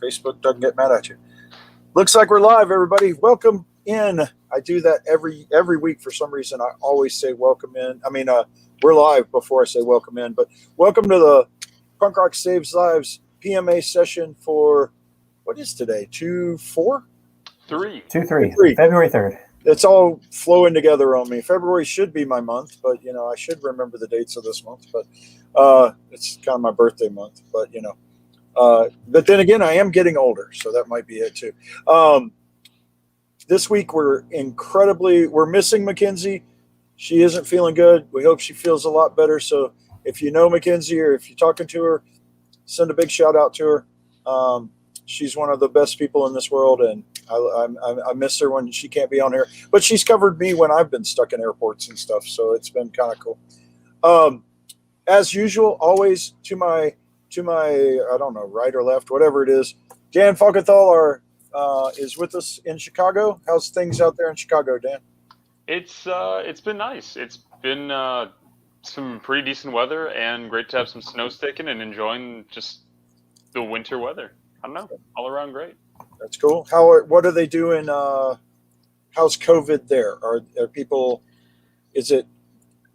Facebook doesn't get mad at you. Looks like we're live, everybody. Welcome in. I do that every week for some reason. I always say welcome in. I mean, we're live before I say welcome in, but welcome to the Punk Rock Saves Lives PMA session for, what is today? 2/4? 3. 2/3. February 3rd. It's all flowing together on me. February should be my month, but I should remember the dates of this month. But it's kind of my birthday month. But but then again, I am getting older, so that might be it too. This week we're missing Mackenzie. She isn't feeling good. We hope she feels a lot better. So if you know Mackenzie or if you're talking to her, send a big shout out to her. She's one of the best people in this world, and I miss her when she can't be on here. But she's covered me when I've been stuck in airports and stuff, so it's been kind of cool. As usual, always to my I don't know, right or left, whatever it is, Dan Falkenthal is with us in Chicago. How's things out there in Chicago, Dan? It's been nice. It's been some pretty decent weather, and great to have some snow sticking and enjoying just the winter weather. I don't know, all around great. That's cool. What are they doing? How's COVID there? Are people? Is it?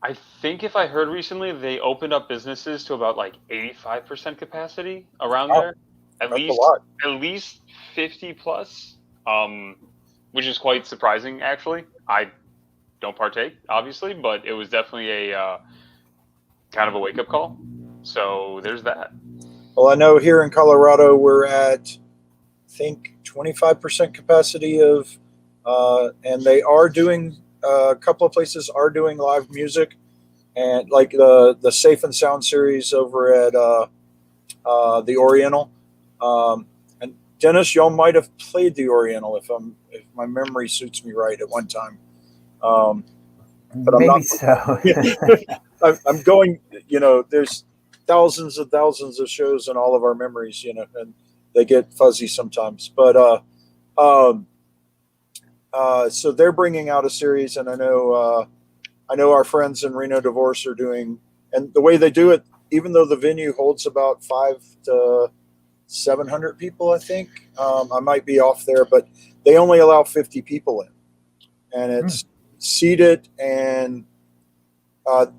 I think if I heard recently, they opened up businesses to about like 85% capacity around there. At least 50 plus, which is quite surprising actually. I don't partake, obviously, but it was definitely a kind of a wake up call. So there's that. Well, I know here in Colorado we're at, I think, 25% capacity of, and they are doing, a couple of places are doing live music, and like the Safe and Sound series over at the Oriental. And Dennis, y'all might have played the Oriental if my memory suits me right at one time. But Maybe I'm not. So. I'm going. There's thousands and thousands of shows in all of our memories, and they get fuzzy sometimes. But so they're bringing out a series, and I know our friends in Reno Divorce are doing, and the way they do it, even though the venue holds about 500 to 700 people, I think, I might be off there, but they only allow 50 people in, and it's seated, and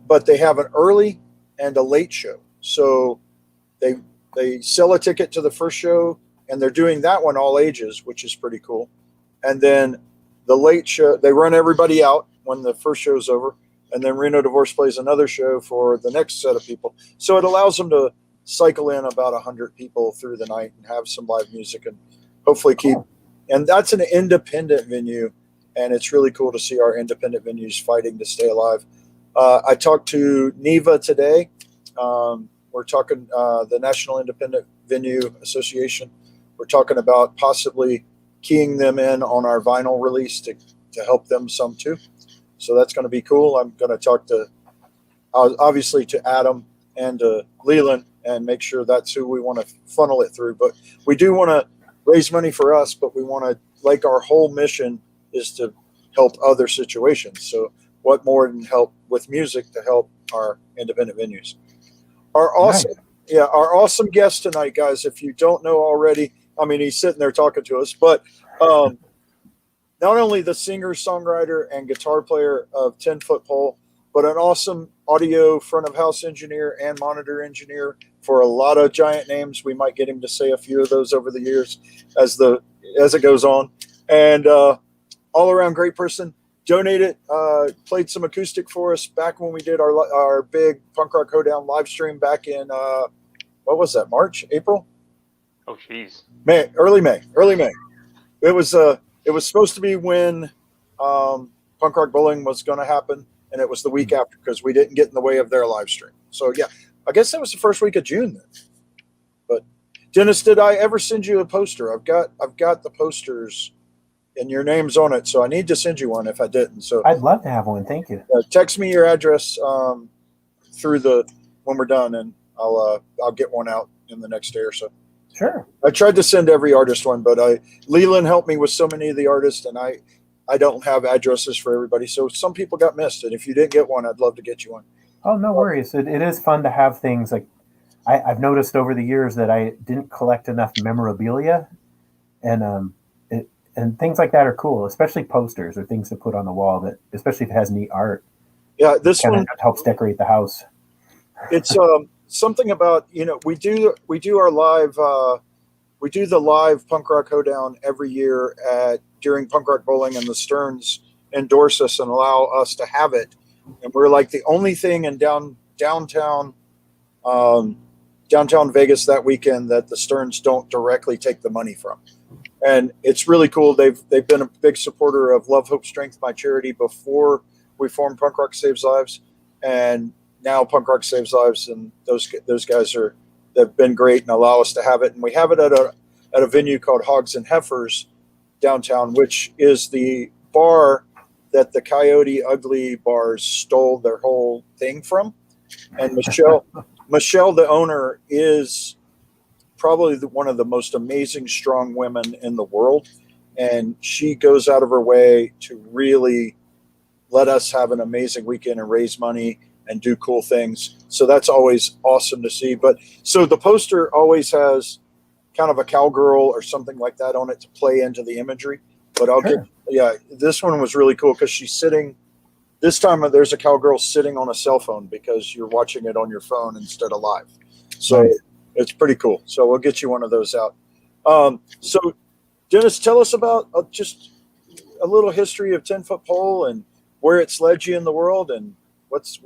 but they have an early and a late show. So they sell a ticket to the first show, and they're doing that one all ages, which is pretty cool. And then the late show, they run everybody out when the first show's over, and then Reno Divorce plays another show for the next set of people. So it allows them to cycle in about 100 people through the night and have some live music and hopefully keep. And that's an independent venue, and it's really cool to see our independent venues fighting to stay alive. I talked to Neva today. We're talking the National Independent Venue Association. We're talking about possibly keying them in on our vinyl release to help them some too. So that's going to be cool. I'm going to talk to, obviously, to Adam and to Leland and make sure that's who we want to funnel it through. But we do want to raise money for us, but we want to, like, our whole mission is to help other situations. So what more than help with music to help our independent venues? Our awesome guest tonight, guys, if you don't know already, I mean, he's sitting there talking to us, but not only the singer, songwriter, and guitar player of 10 Foot Pole, but an awesome audio front of house engineer and monitor engineer for a lot of giant names. We might get him to say a few of those over the years as it goes on. And all around great person. Donated, played some acoustic for us back when we did our big Punk Rock Hoedown live stream back in what was that, March, April? Oh, jeez. Early May. It was supposed to be when Punk Rock Bowling was going to happen, and it was the week after because we didn't get in the way of their live stream. So yeah, I guess that was the first week of June then. But Dennis, did I ever send you a poster? I've got the posters. And your name's on it, so I need to send you one if I didn't. So I'd love to have one. Thank you. Text me your address through when we're done, and I'll get one out in the next day or so. Sure. I tried to send every artist one, but Leland helped me with so many of the artists, and I don't have addresses for everybody, so some people got missed. And if you didn't get one, I'd love to get you one. Oh, no worries. It is fun to have things like I've noticed over the years that I didn't collect enough memorabilia, and and things like that are cool, especially posters or things to put on the wall. That especially if it has neat art, Yeah, this kind one of helps decorate the house. it's something about we do our live we do the live punk rock hoedown every year at during Punk Rock Bowling, and the Stearns endorse us and allow us to have it, and we're like the only thing in downtown um, downtown Vegas that weekend that the Stearns don't directly take the money from. And it's really cool. They've been a big supporter of Love, Hope, Strength, my charity, before we formed Punk Rock Saves Lives, and now Punk Rock Saves Lives, and those guys they've been great and allow us to have it. And we have it at a venue called Hogs and Heifers downtown, which is the bar that the Coyote Ugly bars stole their whole thing from. And Michelle, the owner, is probably one of the most amazing, strong women in the world. And she goes out of her way to really let us have an amazing weekend and raise money and do cool things. So that's always awesome to see. But so the poster always has kind of a cowgirl or something like that on it to play into the imagery. But this one was really cool because she's sitting. This time there's a cowgirl sitting on a cell phone because you're watching it on your phone instead of live. So nice. It's pretty cool. So we'll get you one of those out. So Dennis, tell us about just a little history of 10-foot pole and where it's led you in the world, and what's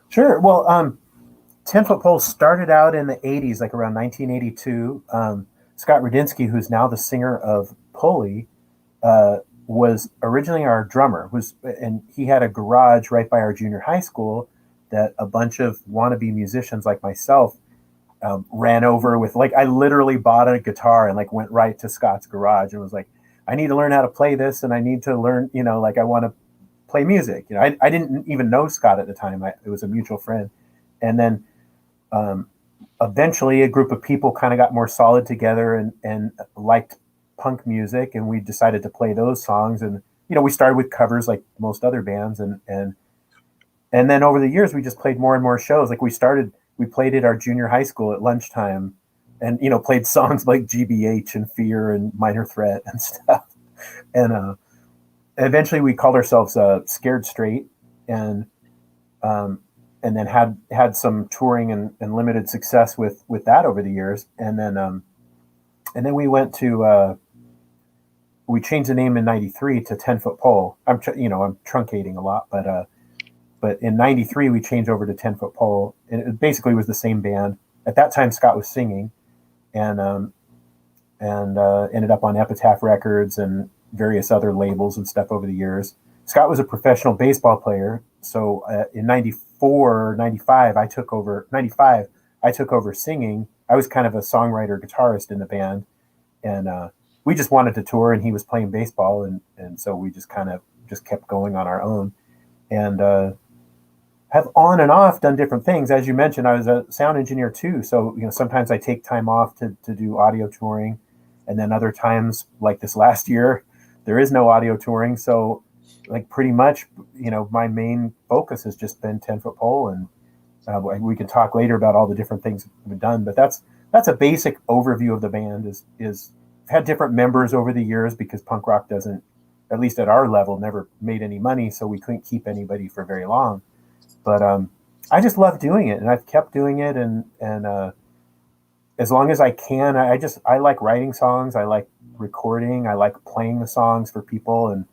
Sure. Well, 10-foot pole started out in the 80s, like around 1982. Scott Rudinsky, who's now the singer of Pulley, was originally our drummer. And he had a garage right by our junior high school that a bunch of wannabe musicians like myself ran over with. Like, I literally bought a guitar and went right to Scott's garage and was like, I need to learn how to play this, and I need to learn, I want to play music. I didn't even know Scott at the time. It was a mutual friend. And then eventually a group of people kind of got more solid together and liked punk music, and we decided to play those songs. And we started with covers like most other bands, and then over the years we just played more and more shows. Like we played at our junior high school at lunchtime, and played songs like GBH and Fear and Minor Threat and stuff. And eventually we called ourselves Scared Straight, and then had some touring and limited success with that over the years. And then we went to we changed the name in '93 to 10-foot pole. I'm truncating a lot, but in '93 we changed over to 10-foot pole, and it basically was the same band. At that time Scott was singing, and ended up on Epitaph Records and various other labels and stuff over the years. Scott was a professional baseball player, so in '94, '95 I took over. '95 I took over singing. I was kind of a songwriter guitarist in the band, and we just wanted to tour, and he was playing baseball, and so we just kind of kept going on our own, and have on and off done different things. As you mentioned, I was a sound engineer too, so sometimes I take time off to do audio touring, and then other times, like this last year, there is no audio touring, so pretty much my main focus has just been 10-foot pole, and we can talk later about all the different things we've done, but that's a basic overview of the band. Is had different members over the years because punk rock doesn't, at least at our level, never made any money, so we couldn't keep anybody for very long. But I just love doing it, and I've kept doing it, and as long as I can, I like writing songs, I like recording, I like playing the songs for people, and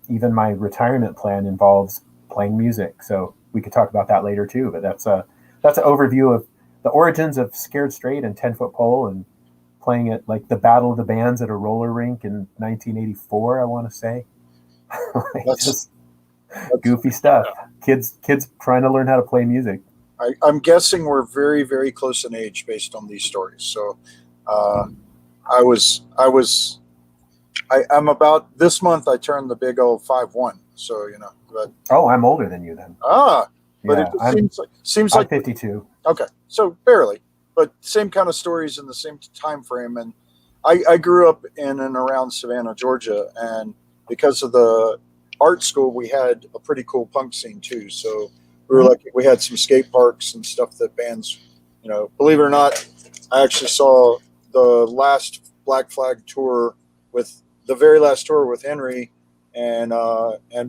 even my retirement plan involves playing music. So we could talk about that later too. But that's an overview of the origins of Scared Straight and 10-foot pole, and playing at the Battle of the Bands at a roller rink in 1984, I want to say. Just goofy stuff. Kids trying to learn how to play music. I'm guessing we're very, very close in age based on these stories. So I'm about, this month I turned the big old 5'1". So, but, I'm older than you then. But yeah, it seems like 52. Okay. So barely, but same kind of stories in the same time frame. And I grew up in and around Savannah, Georgia. And because of the art school, we had a pretty cool punk scene too. So we were lucky. We had some skate parks and stuff that bands, believe it or not, I actually saw the last Black Flag tour with the very last tour with Henry and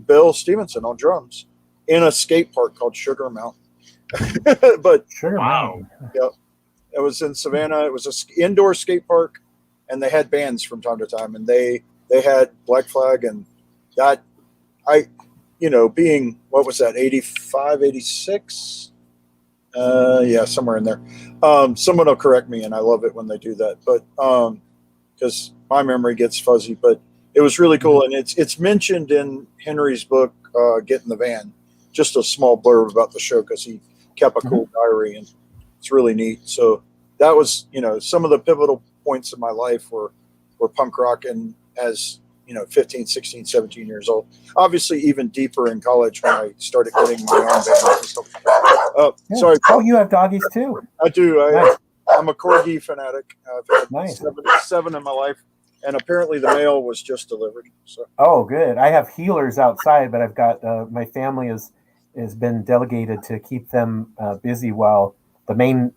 Bill Stevenson on drums in a skate park called Sugar Mountain. But Sugar Mountain. Yeah, it was in Savannah. It was an indoor skate park, and they had bands from time to time, and they had Black Flag, and that being, what was that, 85, 86? Yeah, somewhere in there. Someone will correct me, and I love it when they do that, but because my memory gets fuzzy, but it was really cool. And it's mentioned in Henry's book, Get in the Van, just a small blurb about the show, because he kept a cool diary, and it's really neat. So that was, some of the pivotal points in my life were punk rock, and as 15, 16, 17 years old. Obviously, even deeper in college when I started getting my own bands and stuff. Sorry. Oh, you have doggies too. I do. Nice. I'm a corgi fanatic. I've had seven in my life, and apparently the mail was just delivered. So. Oh, good. I have healers outside, but I've got my family has been delegated to keep them busy while the main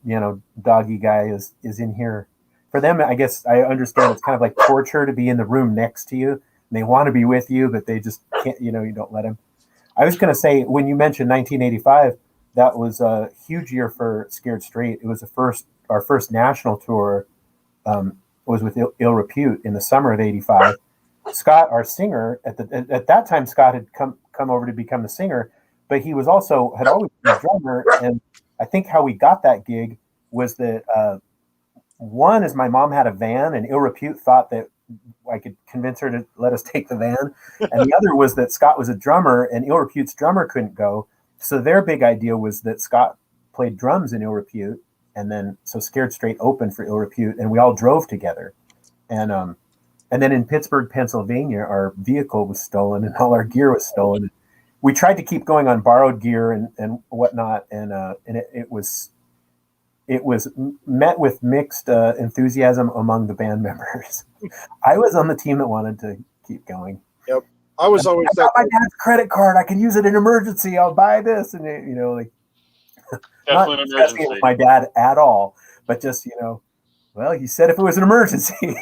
doggy guy is in here. For them, I guess I understand it's kind of like torture to be in the room next to you. And they want to be with you, but they just can't. You don't let them. I was going to say, when you mentioned 1985, that was a huge year for Scared Straight. It was our first national tour was with Ill Repute in the summer of '85. Scott, our singer, at that time, Scott had come over to become the singer, but he was had always been a drummer. And I think how we got that gig was that one is my mom had a van, and Ill Repute thought that I could convince her to let us take the van, and the other was that Scott was a drummer, and Ill Repute's drummer couldn't go. So their big idea was that Scott played drums in Ill Repute, and then so Scared Straight opened for Ill Repute, and we all drove together. And then in Pittsburgh, Pennsylvania, our vehicle was stolen, and all our gear was stolen. We tried to keep going on borrowed gear and whatnot, and it was met with mixed enthusiasm among the band members. I was on the team that wanted to keep going. Yep. I was always I got my dad's credit card. I can use it in emergency. I'll buy this. And, not discussing it with my dad at all, but just, well, he said if it was an emergency.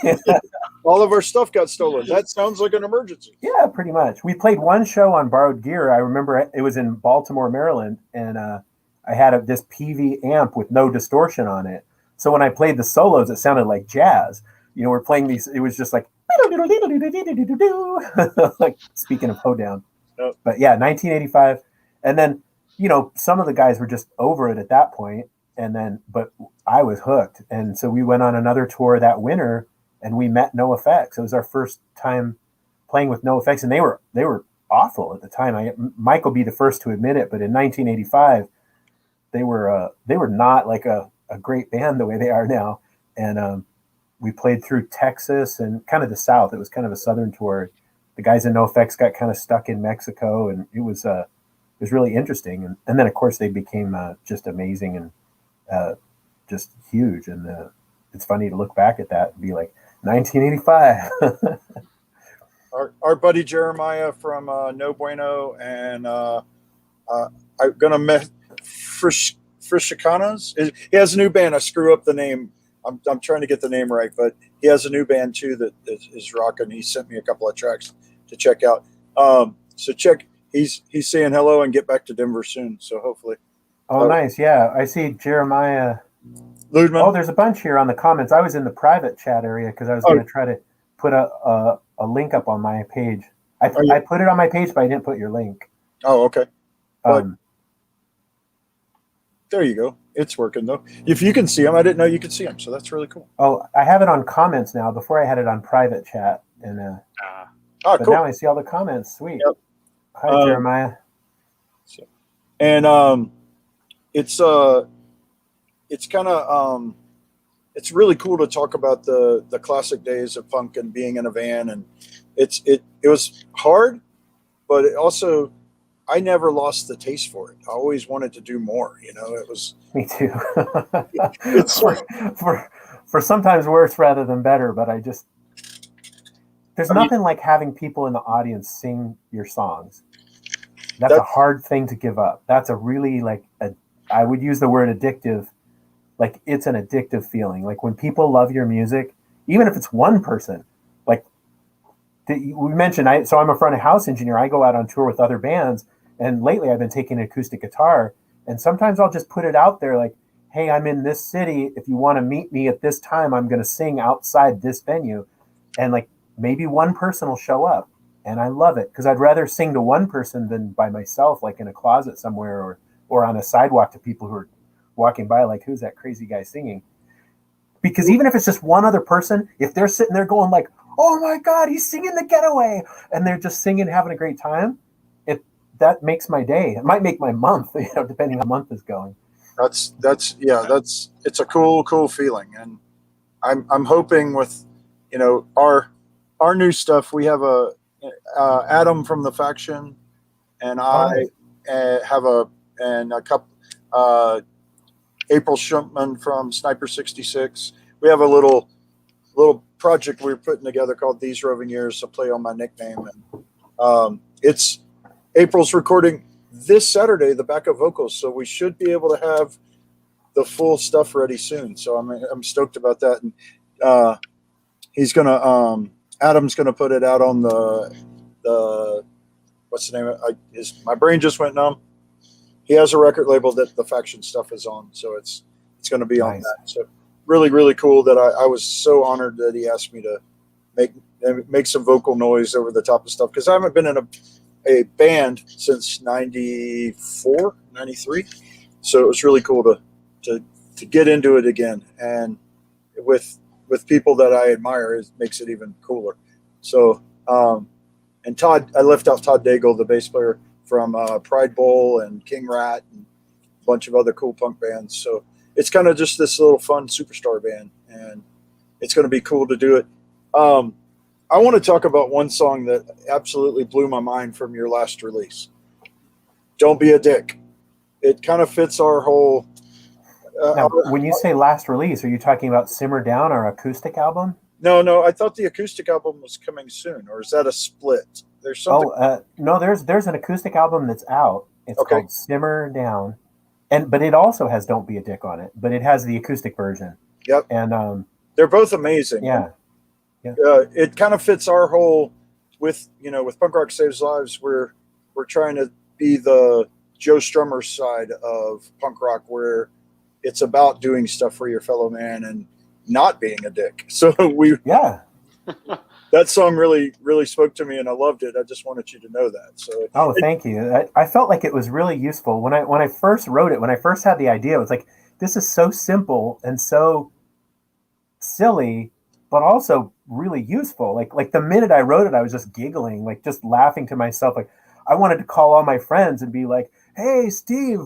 All of our stuff got stolen. That sounds like an emergency. Yeah, pretty much. We played one show on borrowed gear. I remember it was in Baltimore, Maryland, and I had this PV amp with no distortion on it. So when I played the solos, it sounded like jazz. We're playing these, it was just like, like speaking of hoedown. Yep. But yeah, 1985. And then, some of the guys were just over it at that point. But I was hooked. And so we went on another tour that winter, and we met No Effects. It was our first time playing with No Effects, and they were awful at the time. Mike will be the first to admit it, but in 1985, they were not like a great band the way they are now. And we played through Texas and kind of the South. It was kind of a Southern tour. The guys in No Effects got kind of stuck in Mexico, and it was really interesting. And then of course they became just amazing and just huge. And it's funny to look back at that and be like, 1985. Our buddy Jeremiah from No Bueno, and I'm gonna met Frischicanas. He has a new band. I screw up the name. I'm trying to get the name right, but he has a new band too that is rocking. He sent me a couple of tracks to check out. So check. He's saying hello and get back to Denver soon. So hopefully. Oh, nice. Yeah, I see Jeremiah Ludman. Oh, there's a bunch here on the comments. I was in the private chat area because I was going to try to put a link up on my page. I put it on my page, but I didn't put your link. Oh, okay. There you go. It's working though. If you can see them, I didn't know you could see them, so that's really cool. Oh, I have it on comments now. Before I had it on private chat, and but cool. Now I see all the comments. Sweet. Yep. Hi, Jeremiah. And it's kind of it's really cool to talk about the classic days of punk and being in a van, and it was hard, but it also, I never lost the taste for it. I always wanted to do more. It was. Me too. It's for sometimes worse rather than better, but there's nothing like having people in the audience sing your songs. That's a hard thing to give up. That's a really I would use the word addictive. Like it's an addictive feeling. Like when people love your music, even if it's one person, like we mentioned, so I'm a front of house engineer. I go out on tour with other bands, and lately I've been taking an acoustic guitar, and sometimes I'll just put it out there like, hey, I'm in this city. If you want to meet me at this time, I'm going to sing outside this venue. And like maybe one person will show up. And I love it because I'd rather sing to one person than by myself, like in a closet somewhere or on a sidewalk to people who are walking by, like, who's that crazy guy singing? Because even if it's just one other person, if they're sitting there going like, oh my God, he's singing The Getaway, and they're just singing, having a great time, that makes my day. It might make my month, depending how the month is going. It's a cool feeling. And I'm hoping with, our new stuff, we have Adam from the Faction, and I have a couple, April Schumpman from Sniper 66. We have a little project we're putting together called These Roving Years, a play on my nickname. And it's April's recording this Saturday the backup vocals, so we should be able to have the full stuff ready soon. So I'm stoked about that. And he's gonna Adam's gonna put it out on the what's the name of it? My brain just went numb. He has a record label that the Faction stuff is on, so it's going to be on that. So really cool that I was so honored that he asked me to make some vocal noise over the top of stuff, because I haven't been in a band since 94, 93. So it was really cool to get into it again, and with people that I admire, it makes it even cooler. So and Todd, I left out Todd Daigle, the bass player from Pride Bowl and King Rat and a bunch of other cool punk bands. So it's kind of just this little fun superstar band, and it's going to be cool to do it. I want to talk about one song that absolutely blew my mind from your last release. Don't Be a Dick. It kind of fits our whole... now, when you say last release, are you talking about Simmer Down, our acoustic album? No, I thought the acoustic album was coming soon, or is that a split? There's something. No, there's an acoustic album that's out. It's called Simmer Down, but it also has Don't Be a Dick on it, but it has the acoustic version. Yep. And they're both amazing. Yeah. It kind of fits our whole with Punk Rock Saves Lives. We're trying to be the Joe Strummer side of punk rock, where it's about doing stuff for your fellow man and not being a dick. So that song really spoke to me, and I loved it. I just wanted you to know that. So thank you. I felt like it was really useful when I first wrote it. When I first had the idea, it was like, this is so simple and so silly, but also really useful. Like the minute I wrote it, I was just giggling, like just laughing to myself. Like I wanted to call all my friends and be like, "Hey, Steve,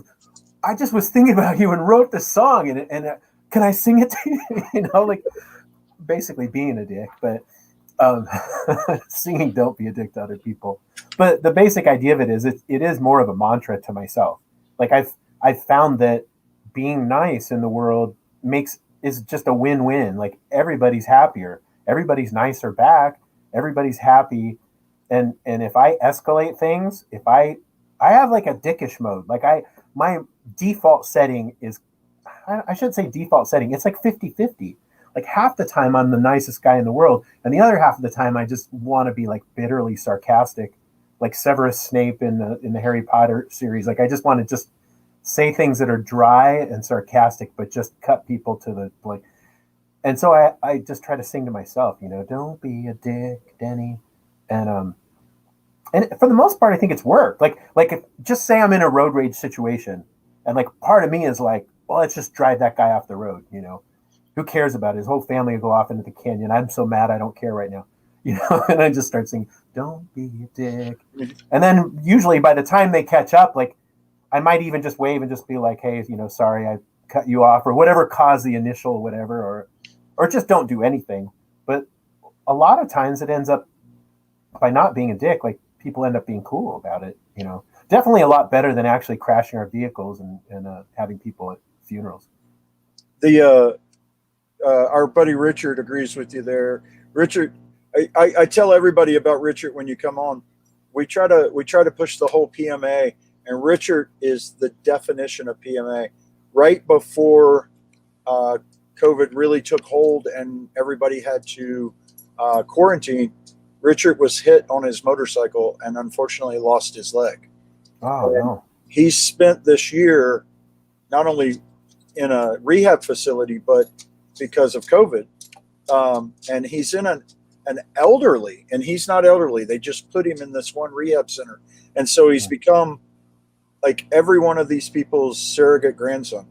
I just was thinking about you and wrote this song, and can I sing it to you?" Like basically being a dick, but singing "Don't Be a Dick" to other people. But the basic idea of it is more of a mantra to myself. Like I've found that being nice in the world is just a win-win. Like everybody's happier, everybody's nicer back, everybody's happy. And if I escalate things, if I have like a dickish mode, like my default setting is, I shouldn't say default setting, it's like 50-50. Like half the time I'm the nicest guy in the world, and the other half of the time I just want to be like bitterly sarcastic, like Severus Snape in the Harry Potter series. Like I just want to just say things that are dry and sarcastic, but just cut people to the like. And so I just try to sing to myself, don't be a dick, Denny. And for the most part, I think it's worked. Like if, just say I'm in a road rage situation, and like part of me is like, well, let's just drive that guy off the road. Who cares about it? His whole family will go off into the canyon. I'm so mad, I don't care right now. And I just start singing, "Don't be a dick." And then usually by the time they catch up, like I might even just wave and just be like, "Hey, sorry, I cut you off," or whatever caused the initial whatever, or just don't do anything. But a lot of times it ends up by not being a dick, like people end up being cool about it. Definitely a lot better than actually crashing our vehicles and having people at funerals. Our buddy Richard agrees with you there. Richard, I tell everybody about Richard when you come on. we try to push the whole PMA, and Richard is the definition of PMA. Right before COVID really took hold and everybody had to quarantine, Richard was hit on his motorcycle and unfortunately lost his leg. Oh, and no. He spent this year not only in a rehab facility, but because of COVID. And he's in an elderly, and he's not elderly. They just put him in this one rehab center. And so he's become like every one of these people's surrogate grandson.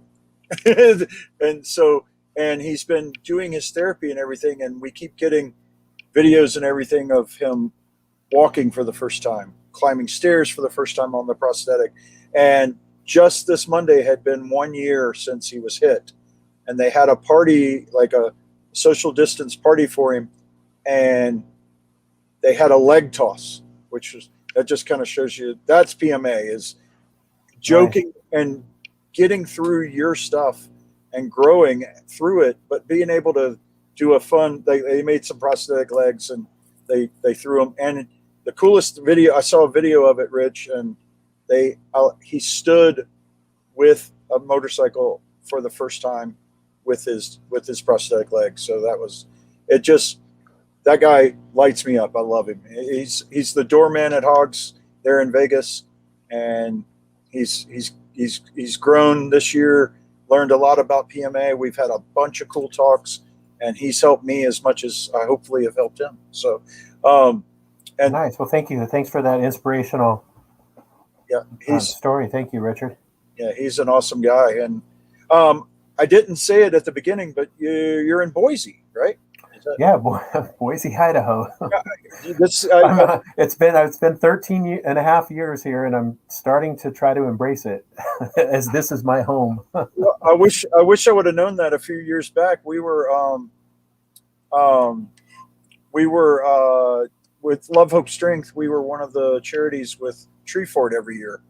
and he's been doing his therapy and everything. And we keep getting videos and everything of him walking for the first time, climbing stairs for the first time on the prosthetic. And just this Monday had been 1 year since he was hit. And they had a party, like a social distance party for him. And they had a leg toss, that just kind of shows you that's PMA, is joking and getting through your stuff and growing through it, but being able to do a fun, they made some prosthetic legs and they threw them. And the coolest video, I saw a video of it, Rich, and he stood with a motorcycle for the first time with his prosthetic leg. So that guy lights me up. I love him. He's the doorman at Hogs there in Vegas, and he's grown this year, learned a lot about PMA. We've had a bunch of cool talks, and he's helped me as much as I hopefully have helped him. So, and nice. Well, thank you. Thanks for that inspirational story. Thank you, Richard. Yeah, he's an awesome guy. And I didn't say it at the beginning, but you're in Boise, right? Yeah, Boise, Idaho. It's been 13 and a half years here, and I'm starting to try to embrace it as this is my home. Well, I wish I would have known that a few years back. We were with Love Hope Strength. We were one of the charities with Tree Fort every year.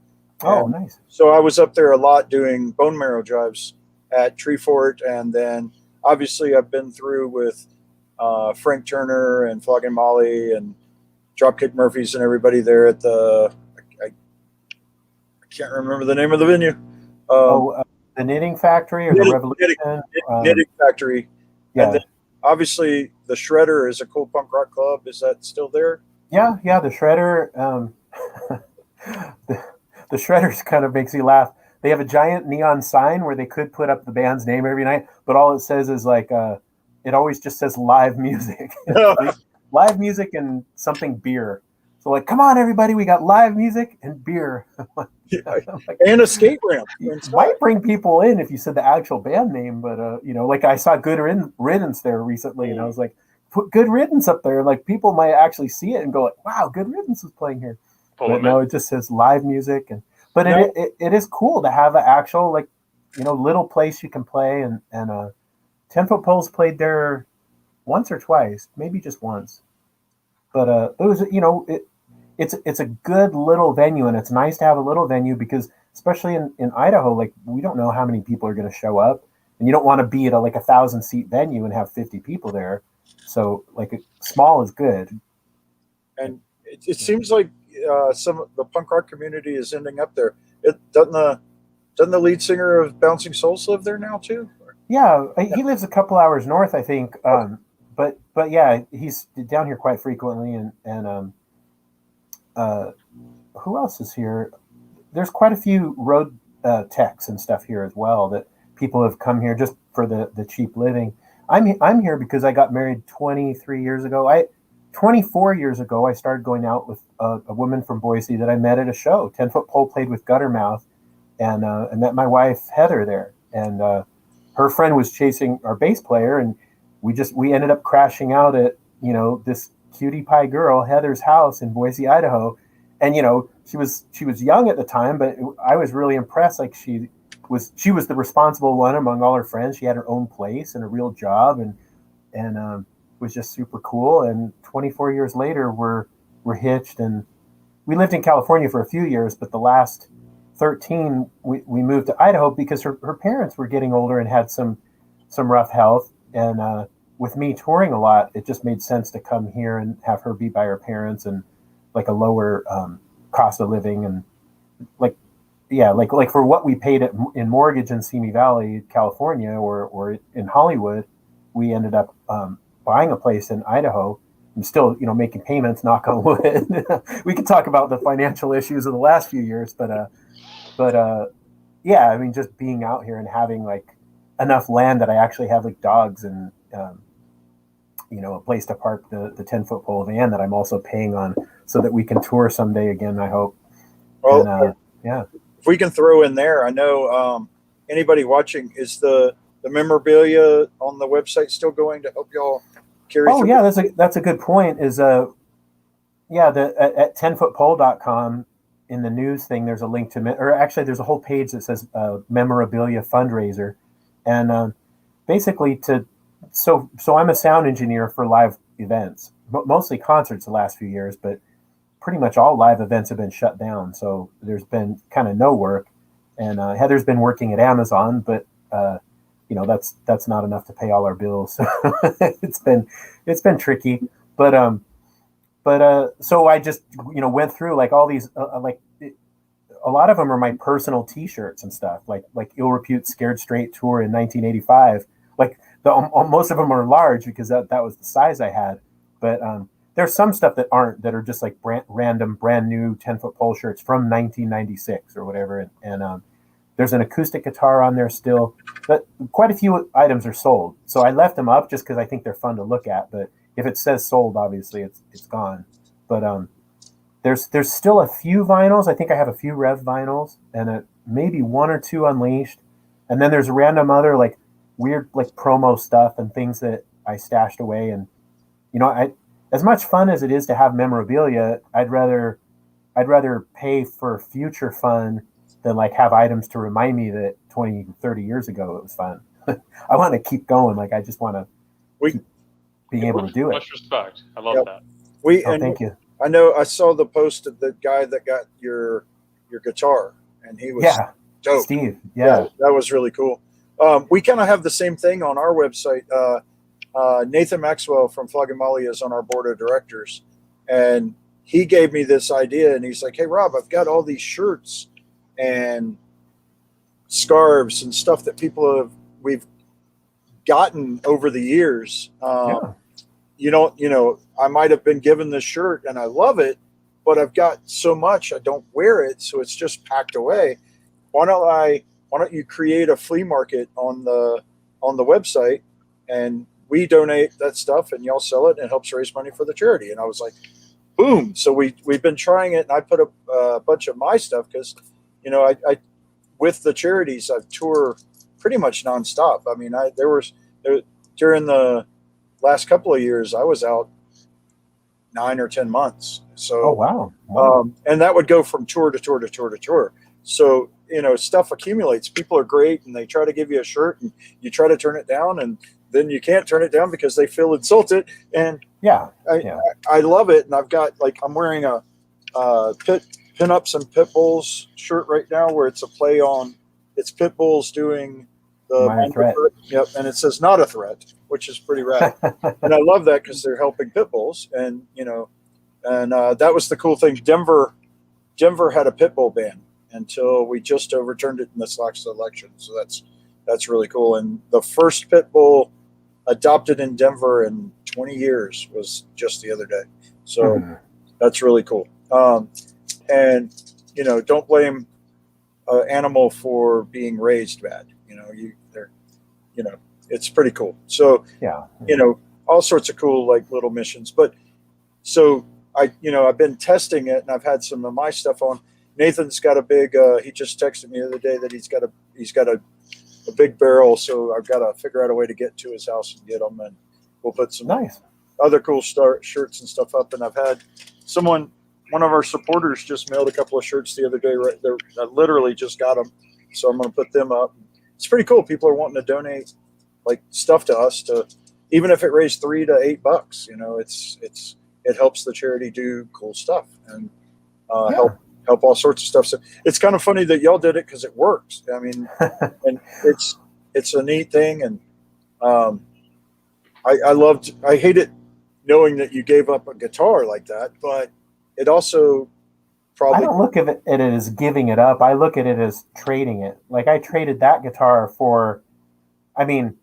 Oh, nice. So I was up there a lot doing bone marrow drives at Tree Fort, and then obviously I've been through with Frank Turner and Flogging Molly and Dropkick Murphys and everybody there at I can't remember the name of the venue. The Knitting Factory or the Revolution? Knitting Factory. Yeah. And then obviously the Shredder is a cool punk rock club. Is that still there? Yeah, the Shredder. The Shredders kind of makes me laugh. They have a giant neon sign where they could put up the band's name every night, but all it says is like it always just says live music. Live music and something beer. So like, come on, everybody, we got live music and beer. And a skate ramp. Might bring people in if you said the actual band name, but like I saw Good Riddance there recently, and I was like, put Good Riddance up there. Like people might actually see it and go like, wow, Good Riddance is playing here. But no, it just says live music. But it is cool to have an actual little place you can play, and 10-foot poles played there once or twice, maybe just once. But it was it's a good little venue, and it's nice to have a little venue because especially in Idaho, like we don't know how many people are going to show up, and you don't want to be at a 1,000-seat venue and have 50 people there. So small is good. And it seems like some of the punk rock community is ending up there. Doesn't the lead singer of Bouncing Souls live there now too? Yeah, he lives a couple hours north, I think. But yeah, he's down here quite frequently. And who else is here? There's quite a few road techs and stuff here as well that people have come here just for the cheap living. I'm here because I got married 23 years ago. 24 years ago, I started going out with a woman from Boise that I met at a show. 10-foot pole played with Guttermouth, and I met my wife Heather there. And her friend was chasing our bass player, and we ended up crashing out at this cutie pie girl Heather's house in Boise, Idaho. And she was young at the time, but I was really impressed. Like she was the responsible one among all her friends. She had her own place and a real job, and was just super cool. And 24 years later, we're hitched, and we lived in California for a few years, but the last 13 we moved to Idaho because her parents were getting older and had some rough health, and with me touring a lot, it just made sense to come here and have her be by her parents and like a lower cost of living, and like for what we paid in mortgage in Simi Valley, California, or in Hollywood, we ended up buying a place in Idaho. I'm still, making payments, knock on wood. We could talk about the financial issues of the last few years, but yeah, I mean, just being out here and having like enough land that I actually have like dogs and a place to park the 10-foot pole van that I'm also paying on, so that we can tour someday again, I hope. Well, And, yeah. If we can throw in there, I know anybody watching, is the memorabilia on the website still going to help y'all carry through? Yeah, that's a good point. Is at 10footpole.com in the news thing, there's a link to or actually there's a whole page that says memorabilia fundraiser, and basically so I'm a sound engineer for live events, mostly concerts the last few years, but pretty much all live events have been shut down. So there's been kind of no work, and Heather's been working at Amazon, but that's not enough to pay all our bills. So it's been tricky, but so I just went through like all these a lot of them are my personal T-shirts and stuff, like Ill Repute Scared Straight tour in 1985. Like most of them are large because that was the size I had, but there's some stuff that are just like random brand new 10-foot pole shirts from 1996 or whatever, and there's an acoustic guitar on there still, but quite a few items are sold. So I left them up just because I think they're fun to look at. But if it says sold, obviously it's gone. But there's still a few vinyls. I think I have a few Rev vinyls and maybe one or two Unleashed, and then there's random other like weird like promo stuff and things that I stashed away. And as much fun as it is to have memorabilia, I'd rather pay for future fun than like have items to remind me that 20, 30 years ago it was fun. I want to keep going. Like I just want to keep being able to do it. Much respect. I love that. Thank you. I know I saw the post of the guy that got your guitar, and he was dope. Steve. Yeah, that was really cool. We kind of have the same thing on our website. Nathan Maxwell from Flogging Molly is on our board of directors, and he gave me this idea, and he's like, "Hey Rob, I've got all these shirts and scarves and stuff that we've gotten over the years. I might have been given this shirt and I love it, but I've got so much I don't wear it, so it's just packed away. Why don't you create a flea market on the website, and we donate that stuff and y'all sell it and it helps raise money for the charity?" And I was like, boom. So we've been trying it, and I put a bunch of my stuff because I with the charities I tour pretty much nonstop. I mean, during the last couple of years I was out 9 or 10 months. So wow. And that would go from tour to tour to tour to tour. So stuff accumulates. People are great, and they try to give you a shirt, and you try to turn it down, and then you can't turn it down because they feel insulted. And I love it. And I've got I'm wearing a Pin Ups and Pit Bulls shirt right now, where it's a play on, it's Pit Bulls doing the Minor Threat. Yep, and it says "Not a Threat," which is pretty rad. And I love that because they're helping pit bulls, and that was the cool thing. Denver had a pit bull ban until we just overturned it in this last election, so that's really cool. And the first pit bull adopted in Denver in 20 years was just the other day, so that's really cool. And don't blame an animal for being raised bad. It's pretty cool. So all sorts of cool like little missions. But so I've been testing it, and I've had some of my stuff on. Nathan's got a big. He just texted me the other day that he's got a big barrel. So I've got to figure out a way to get to his house and get them, and we'll put some other cool shirts and stuff up. And I've had one of our supporters just mailed a couple of shirts the other day. Right there, I literally just got them, so I'm going to put them up. It's pretty cool. People are wanting to donate like stuff to us, even if it raised $3 to $8. It helps the charity do cool stuff and help all sorts of stuff. So it's kind of funny that y'all did it because it works. I mean, and it's a neat thing, and I hate it knowing that you gave up a guitar like that, but it also probably. I don't look at it as giving it up. I look at it as trading it. Like I traded that guitar for, I mean,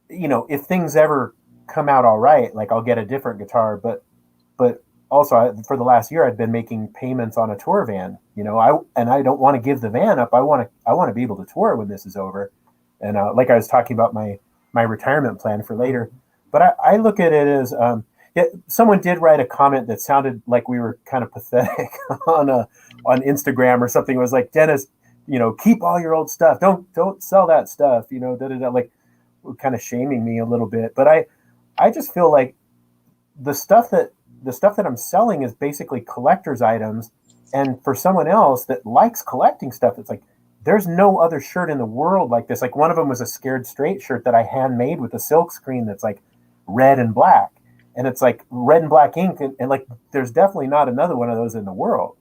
if things ever come out all right, like I'll get a different guitar. But also for the last year, I've been making payments on a tour van. I don't want to give the van up. I want to be able to tour when this is over. And like I was talking about my retirement plan for later. But I look at it as someone did write a comment that sounded like we were kind of pathetic on Instagram or something. It was like, Dennis, keep all your old stuff. Don't sell that stuff. Like kind of shaming me a little bit. But I just feel like the stuff that I'm selling is basically collector's items. And for someone else that likes collecting stuff, it's like, there's no other shirt in the world like this. Like one of them was a Scared Straight shirt that I handmade with a silk screen that's like red and black. And it's like red and black ink. And like, there's definitely not another one of those in the world.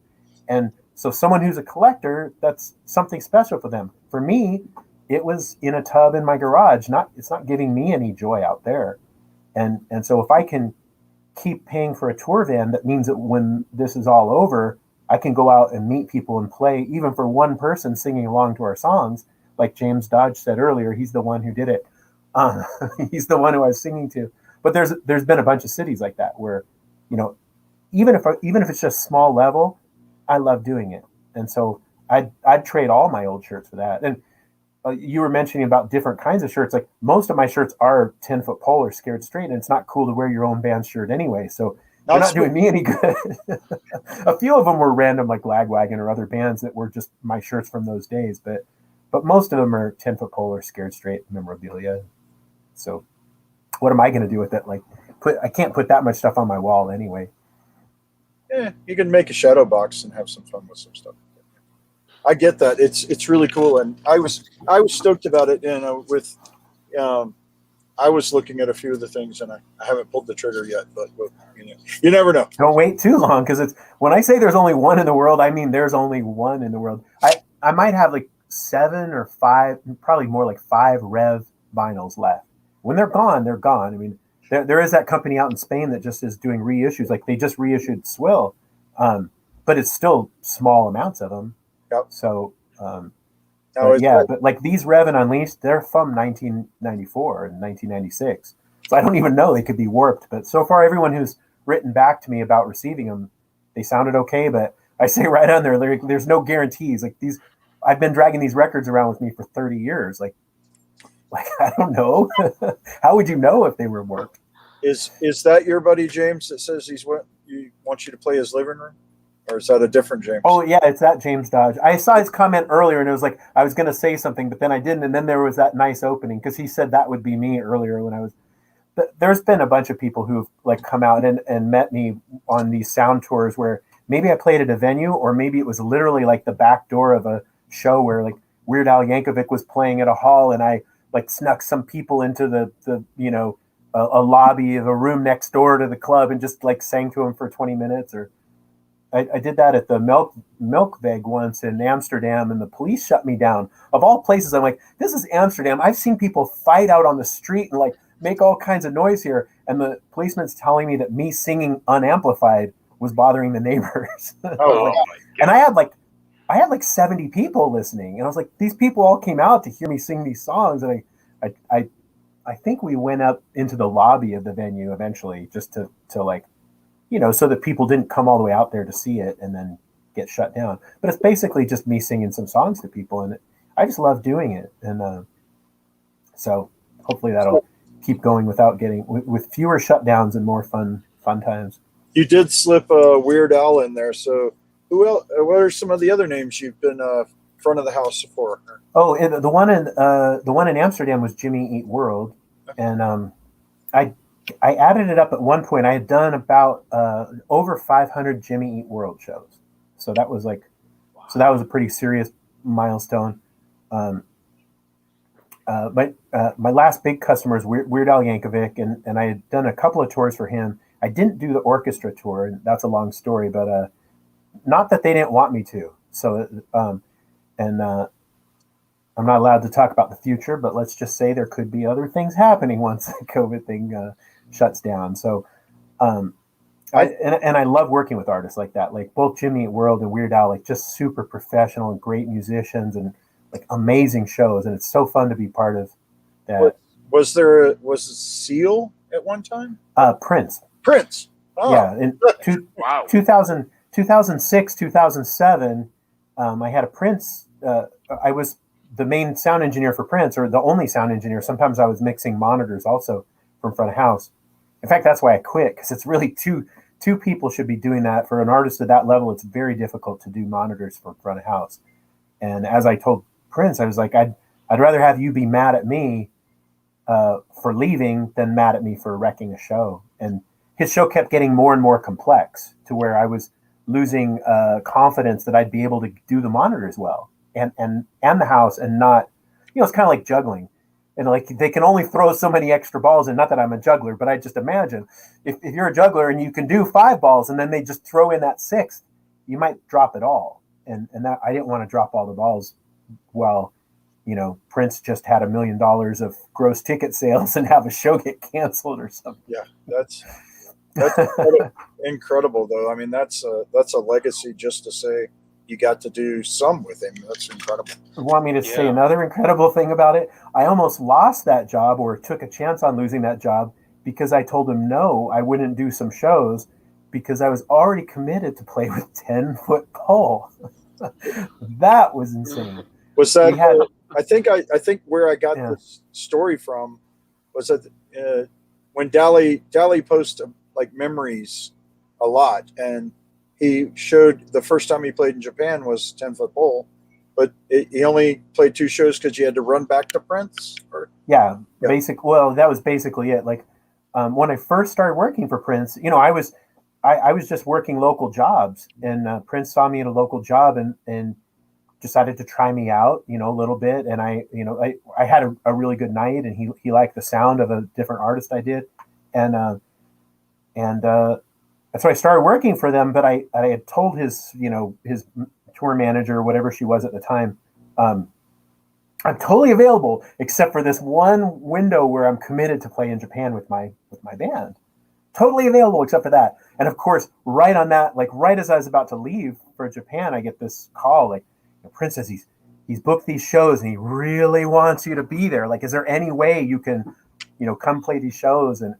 And so someone who's a collector, that's something special for them. For me, it was in a tub in my garage. It's not giving me any joy out there. And so if I can keep paying for a tour van, that means that when this is all over, I can go out and meet people and play, even for one person singing along to our songs. Like James Dodge said earlier, he's the one who did it. He's the one who I was singing to. But there's been a bunch of cities like that where, even if it's just small level, I love doing it. And so I'd trade all my old shirts for that. And you were mentioning about different kinds of shirts. Like most of my shirts are 10-foot pole or Scared Straight, and it's not cool to wear your own band shirt anyway. So they're not doing me any good. A few of them were random, like Lagwagon or other bands that were just my shirts from those days. But most of them are 10-foot pole or Scared Straight memorabilia. So what am I going to do with it? Like, I can't put that much stuff on my wall anyway. Yeah, you can make a shadow box and have some fun with some stuff. I get that. It's really cool, and I was stoked about it. I was looking at a few of the things, and I haven't pulled the trigger yet. But you never know. Don't wait too long, because when I say there's only one in the world, I mean there's only one in the world. I might have like 7 or 5, probably more like 5 Rev vinyls left. When they're gone, they're gone. I mean, there is that company out in Spain that just is doing reissues. Like they just reissued Swill, but it's still small amounts of them. Yep. So, but like these Rev and Unleashed, they're from 1994 and 1996. So I don't even know, they could be warped. But so far, everyone who's written back to me about receiving them, they sounded okay. But I say right on there, there's no guarantees. Like I've been dragging these records around with me for 30 years. Like I don't know. How would you know if they were warped? Is that your buddy James that says he wants you to play his living room? Or is that a different James? Oh, yeah, it's that James Dodge. I saw his comment earlier, and it was like, I was going to say something, but then I didn't. And then there was that nice opening, because he said that would be me earlier when I was... But there's been a bunch of people who've like come out and met me on these sound tours where maybe I played at a venue, or maybe it was literally like the back door of a show where like Weird Al Yankovic was playing at a hall, and I like snuck some people into the a lobby of a room next door to the club and just like sang to them for 20 minutes. Or I did that at the Melkweg once in Amsterdam, and the police shut me down. Of all places, I'm like, this is Amsterdam. I've seen people fight out on the street and like make all kinds of noise here. And the policeman's telling me that me singing unamplified was bothering the neighbors. And I had like 70 people listening. And I was like, these people all came out to hear me sing these songs. And I think we went up into the lobby of the venue eventually, just to like, so that people didn't come all the way out there to see it and then get shut down. But it's basically just me singing some songs to people, and I just love doing it. And so hopefully that'll keep going with fewer shutdowns and more fun times. You did slip Weird Al in there. So who else? What are some of the other names you've been front of the house for? Oh, the one in Amsterdam was Jimmy Eat World, and I added it up at one point. I had done about over 500 Jimmy Eat World shows, so that was a pretty serious milestone. My last big customer is Weird Al Yankovic, and I had done a couple of tours for him. I didn't do the orchestra tour, and that's a long story, but not that they didn't want me to. So, I'm not allowed to talk about the future, but let's just say there could be other things happening once the COVID thing shuts down. So I love working with artists like that, like both Jimmy Eat World and Weird Al, like just super professional and great musicians and like amazing shows, and it's so fun to be part of that. Was Seal at one time? Prince. Prince. Oh. Yeah, in Wow. 2006, 2007, I had a Prince. I was the main sound engineer for Prince, or the only sound engineer. Sometimes I was mixing monitors also from front of house. In fact, that's why I quit, because it's really two people should be doing that. For an artist at that level, it's very difficult to do monitors from front of house. And as I told Prince, I was like, I'd rather have you be mad at me for leaving than mad at me for wrecking a show. And his show kept getting more and more complex to where I was losing confidence that I'd be able to do the monitors well and the house, and not, it's kind of like juggling. And like they can only throw so many extra balls, and not that I'm a juggler, but I just imagine if you're a juggler and you can do 5 balls and then they just throw in that 6th, you might drop it all. And that I didn't want to drop all the balls while, Prince just had $1 million of gross ticket sales and have a show get canceled or something. Yeah, that's incredible though. I mean, that's a legacy just to say you got to do some with him. That's incredible. You want me to say another incredible thing about it? I almost lost that job, or took a chance on losing that job, because I told him no, I wouldn't do some shows because I was already committed to play with 10-foot pole. That was insane. Was that? I think where I got this story from was that when Dally posted like memories a lot, and he showed the first time he played in Japan was 10-foot pole, but he only played 2 shows because he had to run back to Prince. Well, that was basically it. Like when I first started working for Prince, I was just working local jobs, and Prince saw me at a local job and decided to try me out, a little bit. And I had a really good night, and he liked the sound of a different artist I did, and so I started working for them. But I had told his tour manager, or whatever she was at the time, I'm totally available except for this one window where I'm committed to play in Japan with my band. Totally available except for that. And of course, right on that, like right as I was about to leave for Japan, I get this call, like, Prince says he's booked these shows and he really wants you to be there. Like, is there any way you can, come play these shows? And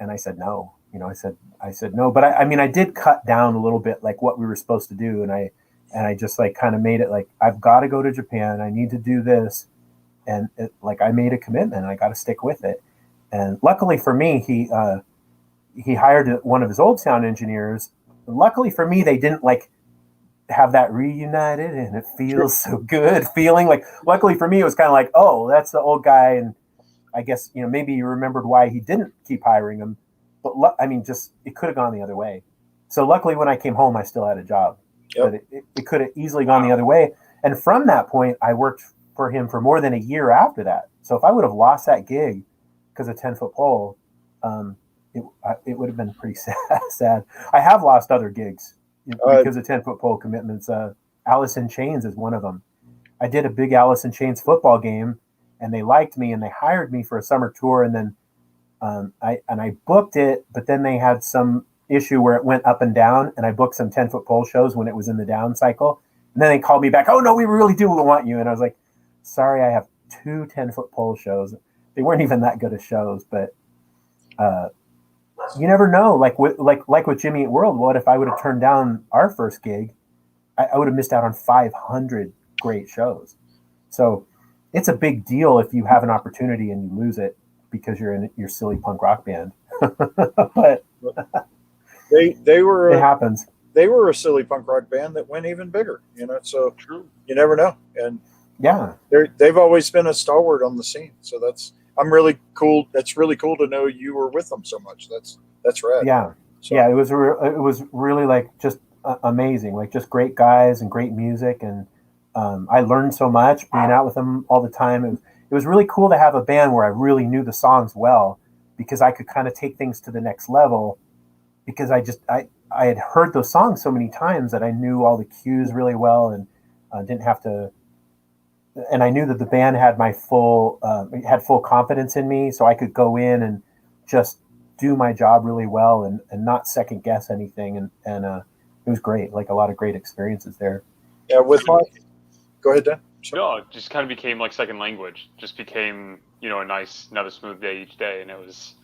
I said no. I said no. But I did cut down a little bit, like what we were supposed to do, and I just like kind of made it like, I've got to go to Japan. I need to do this, and I made a commitment. And I got to stick with it. And luckily for me, he hired one of his old sound engineers. Luckily for me, they didn't like have that reunited and it feels so good feeling. Like, luckily for me, it was kind of like, oh, that's the old guy, and I guess maybe you remembered why he didn't keep hiring him. But just it could have gone the other way. So luckily, when I came home, I still had a job. But it could have easily gone the other way. And from that point, I worked for him for more than a year after that. So if I would have lost that gig because of 10-foot pole, it would have been pretty sad. I have lost other gigs because of 10-foot pole commitments. Alice in Chains is one of them. I did a big Alice in Chains football game, and they liked me, and they hired me for a summer tour. And then I booked it, but then they had some issue where it went up and down, and I booked some 10-foot pole shows when it was in the down cycle. And then they called me back. Oh no, we really do want you. And I was like, sorry, I have 2 10-foot pole shows. They weren't even that good of shows, but you never know. Like with Jimmy Eat World, what if I would have turned down our first gig? I would have missed out on 500 great shows. So it's a big deal if you have an opportunity and you lose it because you're in your silly punk rock band. But they were it happens. They were a silly punk rock band that went even bigger. So you never know. And they've always been a stalwart on the scene. So I'm really cool. That's really cool to know you were with them so much. That's rad. Yeah. So. Yeah. It was really like just amazing. Like just great guys and great music. And I learned so much being out with them all the time. It was really cool to have a band where I really knew the songs well, because I could kind of take things to the next level, because I had heard those songs so many times that I knew all the cues really well, and didn't have to. And I knew that the band had my full confidence in me, so I could go in and just do my job really well and not second guess anything. And it was great, like a lot of great experiences there. Yeah, with my, go ahead, Dan. Sorry. No, it just kind of became like second language. Just became, another smooth day each day. And it's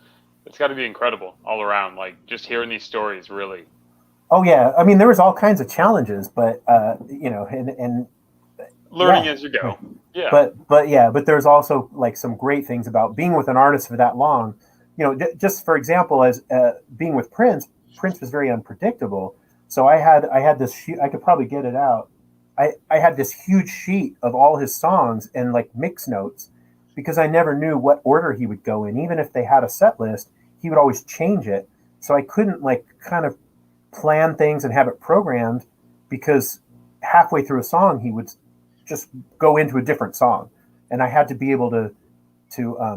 got to be incredible all around. Like just hearing these stories, really. Oh yeah. I mean, there was all kinds of challenges, but, and learning as you go. Yeah. But there's also like some great things about being with an artist for that long. Just for example, as being with Prince was very unpredictable. So I had this sheet, I could probably get it out. I had this huge sheet of all his songs and like mix notes because I never knew what order he would go in. Even if they had a set list, he would always change it. So I couldn't like kind of plan things and have it programmed because halfway through a song, he would just go into a different song. And I had to be able to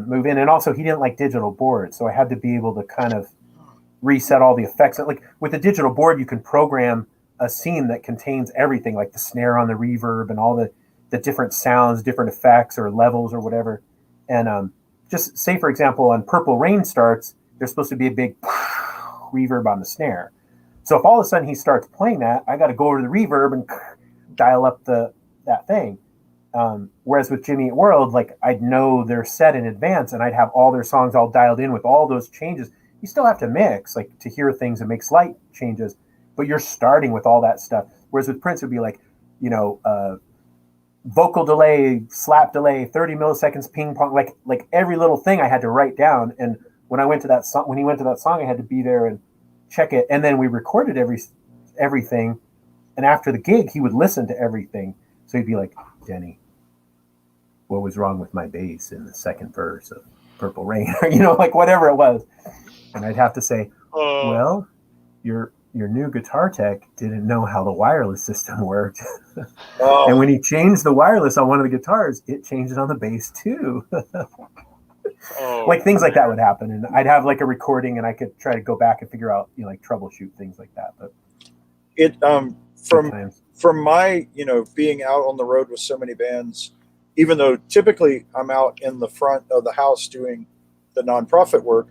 move in. And also he didn't like digital boards. So I had to be able to kind of reset all the effects. Like with a digital board, you can program a scene that contains everything, like the snare on the reverb and all the different sounds, different effects or levels or whatever. And just say, for example, on Purple Rain starts, there's supposed to be a big reverb on the snare. So if all of a sudden he starts playing that, I got to go over to the reverb and dial up that thing. Whereas with Jimmy Eat World, like I'd know their set in advance and I'd have all their songs all dialed in with all those changes. You still have to mix, like to hear things and make slight changes, but you're starting with all that stuff. Whereas with Prince, it would be like, vocal delay, slap delay, 30 milliseconds, ping pong, like every little thing I had to write down. And when he went to that song, I had to be there and check it. And then we recorded everything. And after the gig, he would listen to everything. So he'd be like, Denny, what was wrong with my bass in the second verse of Purple Rain? Or, like whatever it was. And I'd have to say, well, your new guitar tech didn't know how the wireless system worked. Oh. And when he changed the wireless on one of the guitars, it changed it on the bass too. Like things like that would happen. And I'd have like a recording and I could try to go back and figure out, like troubleshoot things like that. But it, from my, being out on the road with so many bands, even though typically I'm out in the front of the house doing the nonprofit work,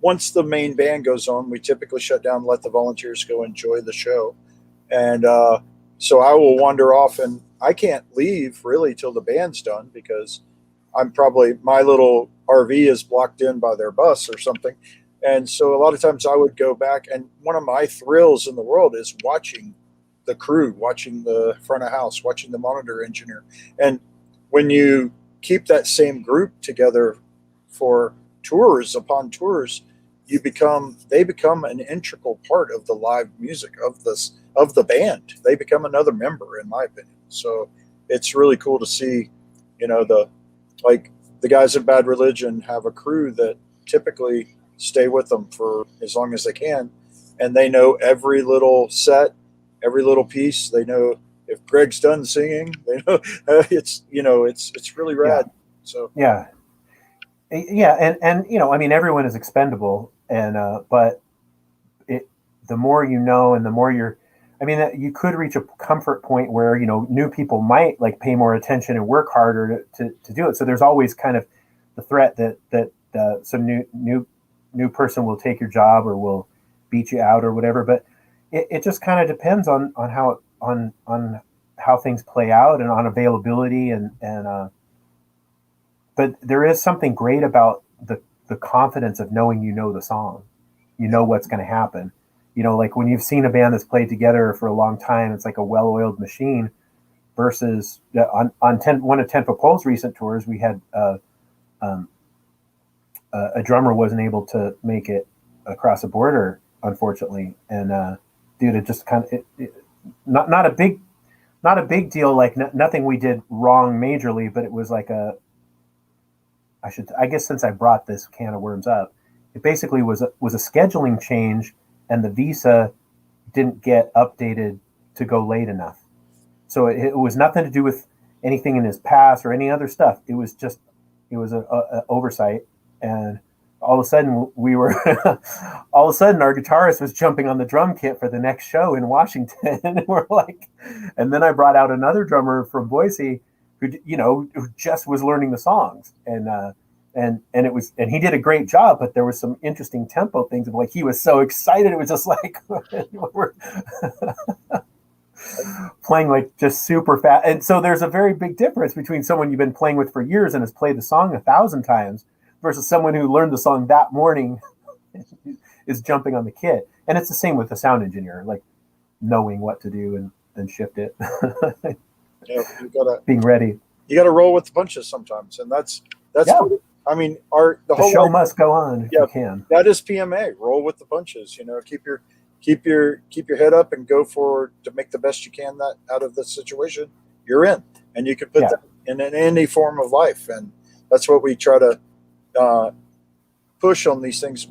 once the main band goes on, we typically shut down, let the volunteers go enjoy the show. And so I will wander off and I can't leave really till the band's done because my little RV is blocked in by their bus or something. And so a lot of times I would go back, and one of my thrills in the world is watching the crew, watching the front of house, watching the monitor engineer. And when you keep that same group together for tours upon tours, they become an integral part of the live music of the band. They become another member, in my opinion. So it's really cool to see, the guys in Bad Religion have a crew that typically stay with them for as long as they can, and they know every little set, every little piece. They know if Greg's done singing. They know it's really rad. Yeah. So yeah, and I mean everyone is expendable, and but the more you know, and the more you could reach a comfort point where new people might like pay more attention and work harder to do it. So there's always kind of the threat that some new person will take your job or will beat you out or whatever. But it just kind of depends on how things play out and on availability and but there is something great about the confidence of knowing the song, what's going to happen. Like when you've seen a band that's played together for a long time, it's like a well-oiled machine versus on one of Ten Foot Pole's recent tours, we had a drummer wasn't able to make it across the border, unfortunately. And dude, it just kind of, not a big deal, like nothing we did wrong majorly, but it was like I guess since I brought this can of worms up, it basically was a scheduling change, and the visa didn't get updated to go late enough. So it was nothing to do with anything in his past or any other stuff. It was a oversight. And all of a sudden our guitarist was jumping on the drum kit for the next show in Washington. And we're like, and then I brought out another drummer from Boise who just was learning the songs. And and he did a great job, but there was some interesting tempo things of like he was so excited. It was just like we're playing like just super fast. And so there's a very big difference between someone you've been playing with for years and has played the song 1,000 times versus someone who learned the song that morning is jumping on the kit. And it's the same with the sound engineer, like knowing what to do and shift it. You gotta being ready. You gotta roll with the punches sometimes, and that's I mean, the whole show must go on if you can. That is PMA. Roll with the punches. Keep your head up and go forward to make the best you can out of the situation you're in, and you can put that in any form of life, and that's what we try to push on these things.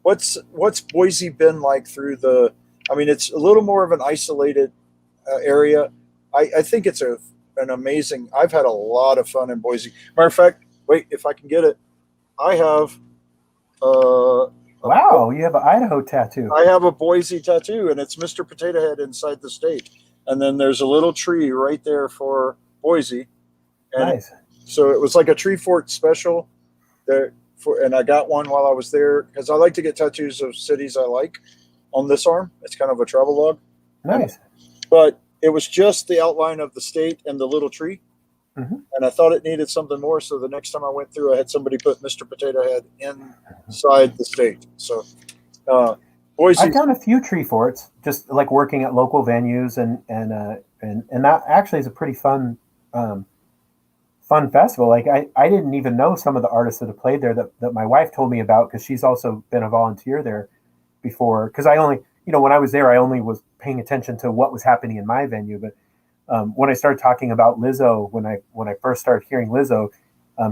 What's Boise been like through the? I mean, it's a little more of an isolated area. I think it's an amazing. I've had a lot of fun in Boise. Matter of fact, wait, if I can get it, I have. Wow, you have an Idaho tattoo. I have a Boise tattoo, and it's Mr. Potato Head inside the state. And then there's a little tree right there for Boise. And nice. So it was like a tree fort special there and I got one while I was there because I like to get tattoos of cities I like on this arm. It's kind of a travel log. Nice. But it was just the outline of the state and the little tree. Mm-hmm. And I thought it needed something more. So the next time I went through, I had somebody put Mr. Potato Head inside the state. So Boise. I've done a few tree forts, just like working at local venues, and that actually is a pretty fun festival. Like I didn't even know some of the artists that have played there that my wife told me about, because she's also been a volunteer there before. Because I only, when I was there, I only was paying attention to what was happening in my venue. But when I started talking about Lizzo, when I first started hearing Lizzo,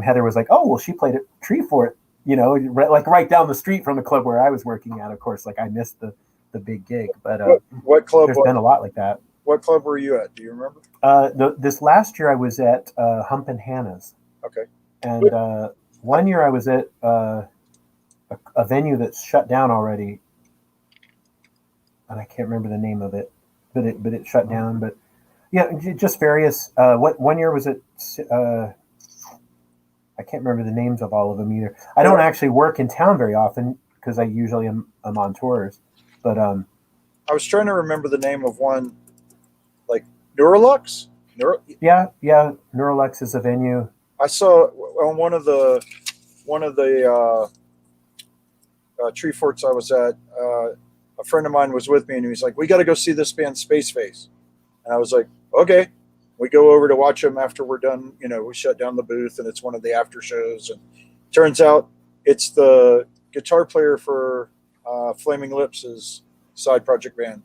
Heather was like, "Oh, well, she played at Tree Fort, like right down the street from the club where I was working at." Of course, like I missed the big gig, but what club? There's been a lot like that. What club were you at? Do you remember? This last year I was at Hump and Hannah's. Okay. And one year I was at a venue that's shut down already, and I can't remember the name of it, but it shut down. But yeah, just various. One year was at I can't remember the names of all of them either. I don't actually work in town very often because I usually am on tours. But I was trying to remember the name of one, like Neurolux. Yeah, Neurolux is a venue. I saw on one of the tree forts I was at. A friend of mine was with me, and he was like, "We got to go see this band, Space Face." And I was like, "Okay." We go over to watch them after we're done. We shut down the booth, and it's one of the after shows. And turns out it's the guitar player for Flaming Lips' side project band.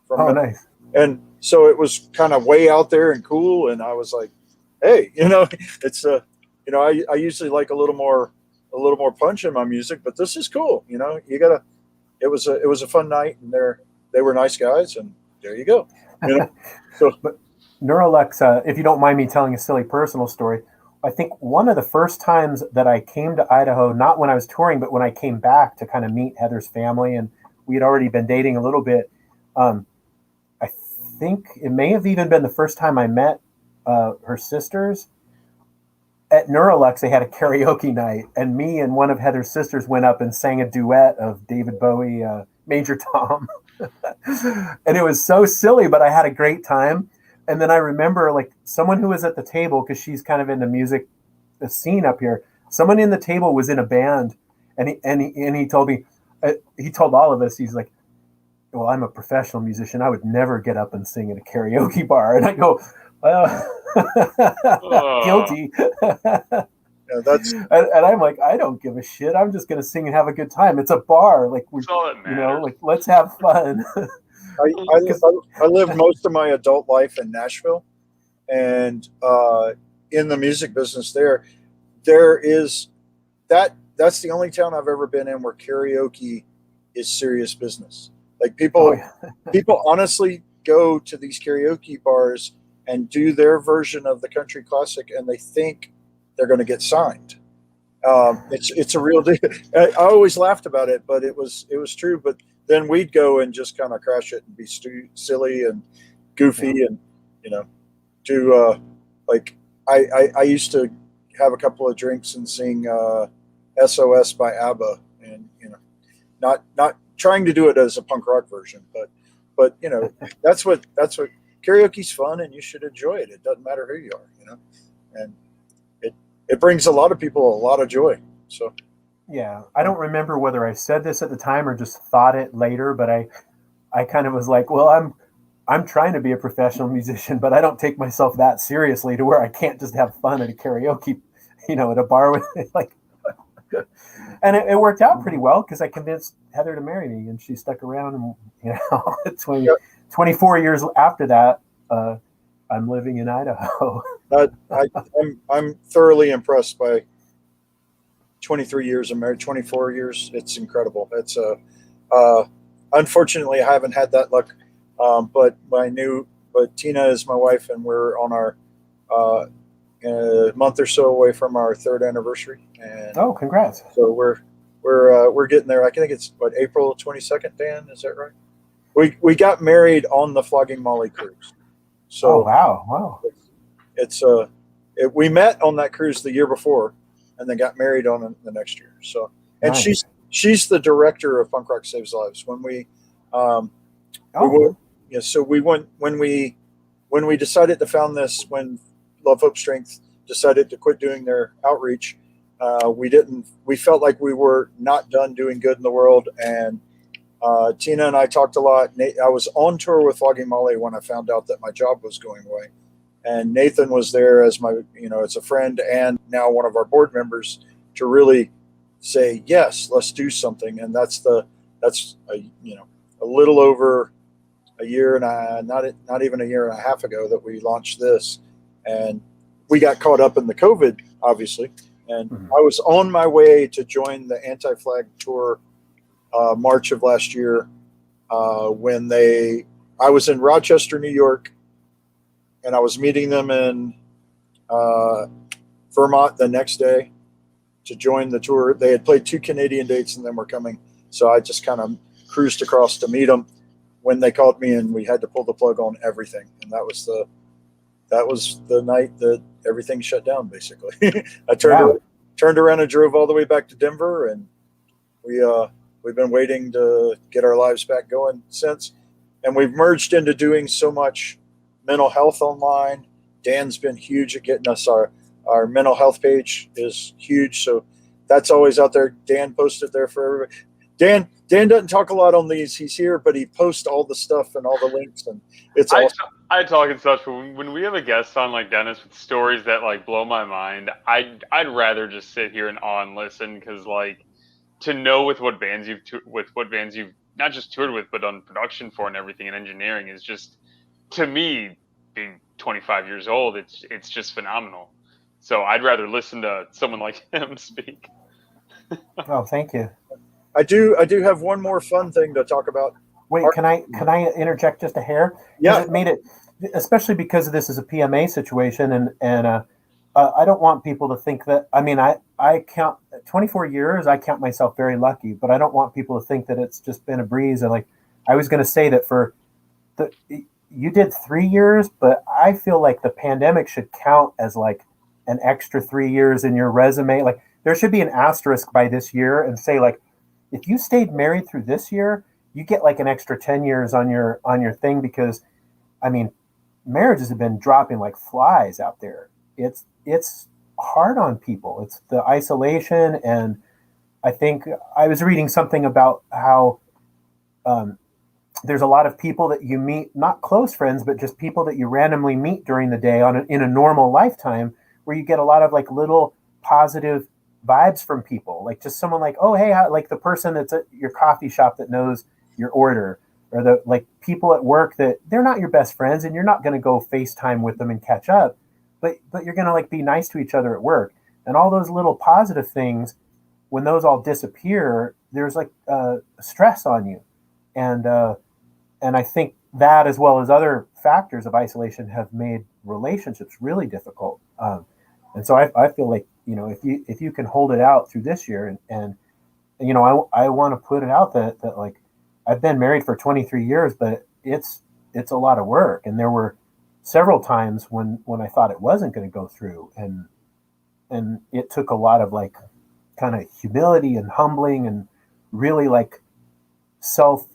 Nice. And so it was kind of way out there and cool. And I was like, "Hey, it's I usually like a little more punch in my music, but this is cool. You gotta." It was a fun night, and they were nice guys, and there you go. So. But Neurolux, if you don't mind me telling a silly personal story, I think one of the first times that I came to Idaho, not when I was touring, but when I came back to kind of meet Heather's family, and we had already been dating a little bit. I think it may have even been the first time I met her sisters. At Neurolux, they had a karaoke night, and me and one of Heather's sisters went up and sang a duet of David Bowie, Major Tom. And it was so silly, but I had a great time. And then I remember, like, someone who was at the table, because she's kind of in the music scene up here, someone in the table was in a band, and he told me, he told all of us, he's like, "Well, I'm a professional musician. I would never get up and sing at a karaoke bar." And I go, "Well, guilty." Yeah, that's and I'm like, "I don't give a shit. I'm just gonna sing and have a good time. It's a bar. Like like let's have fun." I lived most of my adult life in Nashville, and in the music business there is that's the only town I've ever been in where karaoke is serious business. Like people honestly go to these karaoke bars and do their version of the country classic, and they think they're going to get signed. It's a real deal. I always laughed about it, but it was true. But then we'd go and just kind of crash it and be silly and goofy, and do like I used to have a couple of drinks and sing SOS by ABBA, and not trying to do it as a punk rock version, but that's what karaoke's fun, and you should enjoy it. It doesn't matter who you are, and it brings a lot of people a lot of joy. So yeah, I don't remember whether I said this at the time or just thought it later, but I kind of was like, well, I'm trying to be a professional musician, but I don't take myself that seriously to where I can't just have fun at a karaoke, at a bar with like. And it worked out pretty well because I convinced Heather to marry me, and she stuck around. And 24 years after that, I'm living in Idaho. I'm thoroughly impressed by 23 years of marriage, 24 years. It's incredible. It's unfortunately I haven't had that luck, but Tina is my wife, and we're on our a month or so away from our 3rd anniversary. And oh, congrats! So we're getting there. I think it's April 22nd. Dan, is that right? We got married on the Flogging Molly cruise. So wow! We met on that cruise the year before, and then got married on it the next year. So, and nice. She's the director of Punk Rock Saves Lives. When we went when we decided to found this, when Love Hope Strength decided to quit doing their outreach, we felt like we were not done doing good in the world. And Tina and I talked a lot. I was on tour with Flogging Molly when I found out that my job was going away, and Nathan was there as my as a friend and now one of our board members to really say, yes, let's do something. And that's a little over a year and not even a year and a half ago that we launched this. And we got caught up in the COVID, obviously. And I was on my way to join the Anti-Flag Tour March of last year when I was in Rochester, New York, and I was meeting them in Vermont the next day to join the tour. They had played 2 Canadian dates and then were coming. So I just kind of cruised across to meet them when they called me, and we had to pull the plug on everything. And that was the night that everything shut down, basically. I turned around and drove all the way back to Denver, and we've been waiting to get our lives back going since. And we've merged into doing so much mental health online. Dan's been huge at getting us our mental health page is huge. So that's always out there. Dan posted there for everybody. Dan doesn't talk a lot on these. He's here, but he posts all the stuff and all the links, and it's awesome. I talk and stuff, but when we have a guest on like Dennis with stories that like blow my mind, I'd rather just sit here and awe and listen, because like to know with what bands you've not just toured with but done production for and everything and engineering is just, to me, being 25 years old, it's just phenomenal. So I'd rather listen to someone like him speak. Oh, thank you. I do have one more fun thing to talk about. Wait, can I interject just a hair? Yeah. It made it, especially because this is a PMA situation, and I don't want people to think that. I mean, I count 24 years. I count myself very lucky, but I don't want people to think that it's just been a breeze. And like, I was going to say that you did 3 years, but I feel like the pandemic should count as like an extra 3 years in your resume. Like, there should be an asterisk by this year and say, like, if you stayed married through this year, you get like an extra 10 years on your thing, because I mean, marriages have been dropping like flies out there. It's hard on people. It's the isolation. And I think I was reading something about how there's a lot of people that you meet, not close friends, but just people that you randomly meet during the day in a normal lifetime, where you get a lot of like little positive vibes from people, like just someone like, oh, hey, like the person that's at your coffee shop that knows your order, or the like people at work that they're not your best friends and you're not going to go FaceTime with them and catch up, but you're going to like be nice to each other at work. And all those little positive things, when those all disappear, there's like stress on you. And I think that, as well as other factors of isolation, have made relationships really difficult. And so I feel like, if you can hold it out through this year, and I want to put it out that like, I've been married for 23 years, but it's a lot of work. And there were several times when I thought it wasn't going to go through. And and it took a lot of like kind of humility and humbling and really like self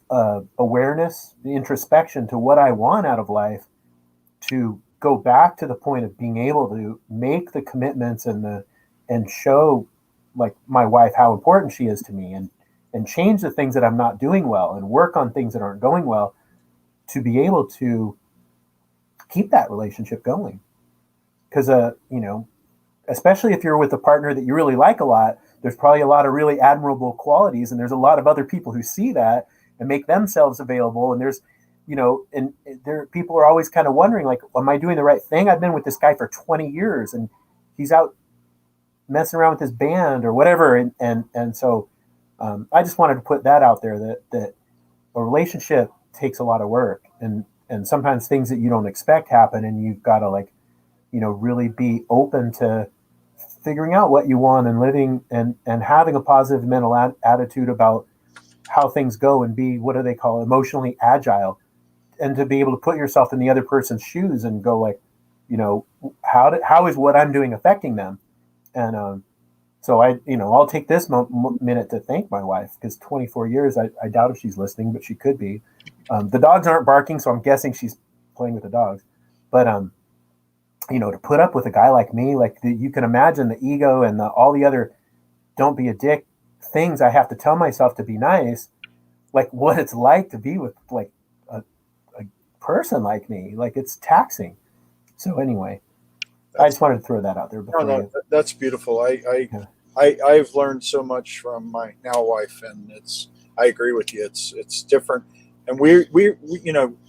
awareness, the introspection to what I want out of life, to go back to the point of being able to make the commitments and show like my wife how important she is to me, and change the things that I'm not doing well and work on things that aren't going well, to be able to keep that relationship going. Because especially if you're with a partner that you really like a lot, there's probably a lot of really admirable qualities, and there's a lot of other people who see that and make themselves available. And there's, and there, people are always kind of wondering, like, am I doing the right thing? I've been with this guy for 20 years and he's out messing around with his band or whatever. And so I just wanted to put that out there, that a relationship takes a lot of work, and sometimes things that you don't expect happen, and you've got to like, really be open to figuring out what you want and living and having a positive mental attitude about how things go, and be, what do they call, emotionally agile, and to be able to put yourself in the other person's shoes and go like, how is what I'm doing affecting them? And so I'll take this minute to thank my wife, because 24 years, I doubt if she's listening, but she could be. The dogs aren't barking, so I'm guessing she's playing with the dogs. But to put up with a guy like me, like you can imagine the ego and all the other don't be a dick things I have to tell myself to be nice, like what it's like to be with like a person like me. Like, it's taxing. So anyway, I just wanted to throw that out there. No, that's beautiful. I've learned so much from my now wife, and I agree with you. It's different, and we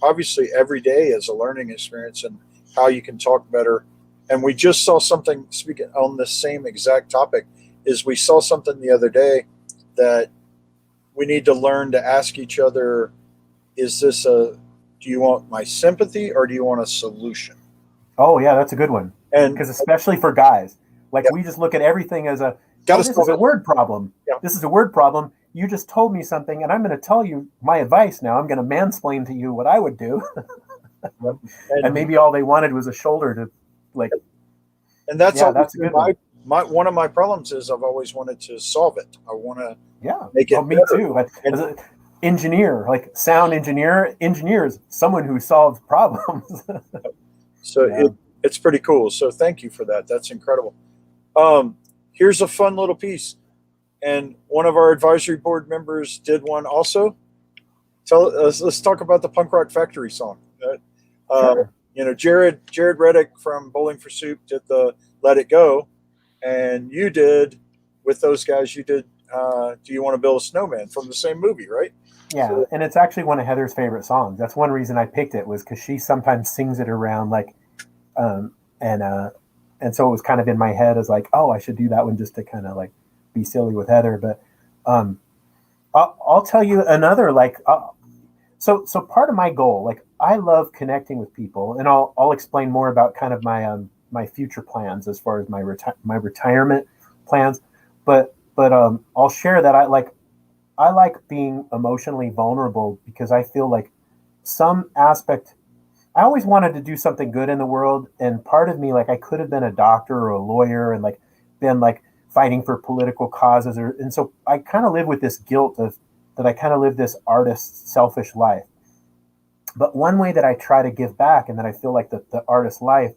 obviously every day is a learning experience, and how you can talk better. And we just saw something, speaking on the same exact topic, is we saw something the other day that we need to learn to ask each other, do you want my sympathy or do you want a solution? Oh yeah, that's a good one. And because especially for guys, like, we just look at everything as this is a word problem. Yeah. This is a word problem. You just told me something, and I'm going to tell you my advice now. I'm going to mansplain to you what I would do. And maybe all they wanted was a shoulder to, like. And that's one of my problems is I've always wanted to solve it. I want to make it me better. Too. As an engineer, like sound engineers, someone who solves problems. So it's pretty cool. So thank you for that. That's incredible. Here's a fun little piece. And one of our advisory board members did one also. Let's talk about the Punk Rock Factory song. Sure. Jared Reddick from Bowling for Soup did the Let It Go, and you did, with those guys, you did Do You Want to Build a Snowman from the same movie, right? Yeah, and it's actually one of Heather's favorite songs. That's one reason I picked it, was because she sometimes sings it around, like, and so it was kind of in my head as like, oh, I should do that one just to kind of like be silly with Heather. But I'll tell you another, like, so part of my goal, like, I love connecting with people, and I'll explain more about kind of my future plans as far as my retirement plans, but I'll share that I like being emotionally vulnerable, because I feel like some aspect, I always wanted to do something good in the world, and part of me, like, I could have been a doctor or a lawyer and like been like fighting for political causes, and so I kind of live with this guilt of that I kind of live this artist selfish life. But one way that I try to give back, and that I feel like the artist life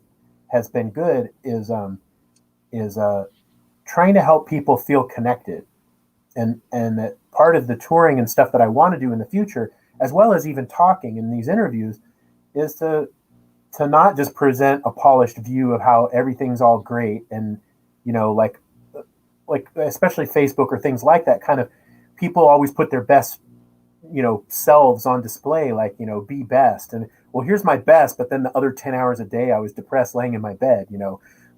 has been good, is trying to help people feel connected, and that part of the touring and stuff that I want to do in the future, as well as even talking in these interviews, is to not just present a polished view of how everything's all great, and like especially Facebook or things like that, kind of people always put their best selves on display, like, be best, and well, here's my best, but then the other 10 hours a day I was depressed laying in my bed,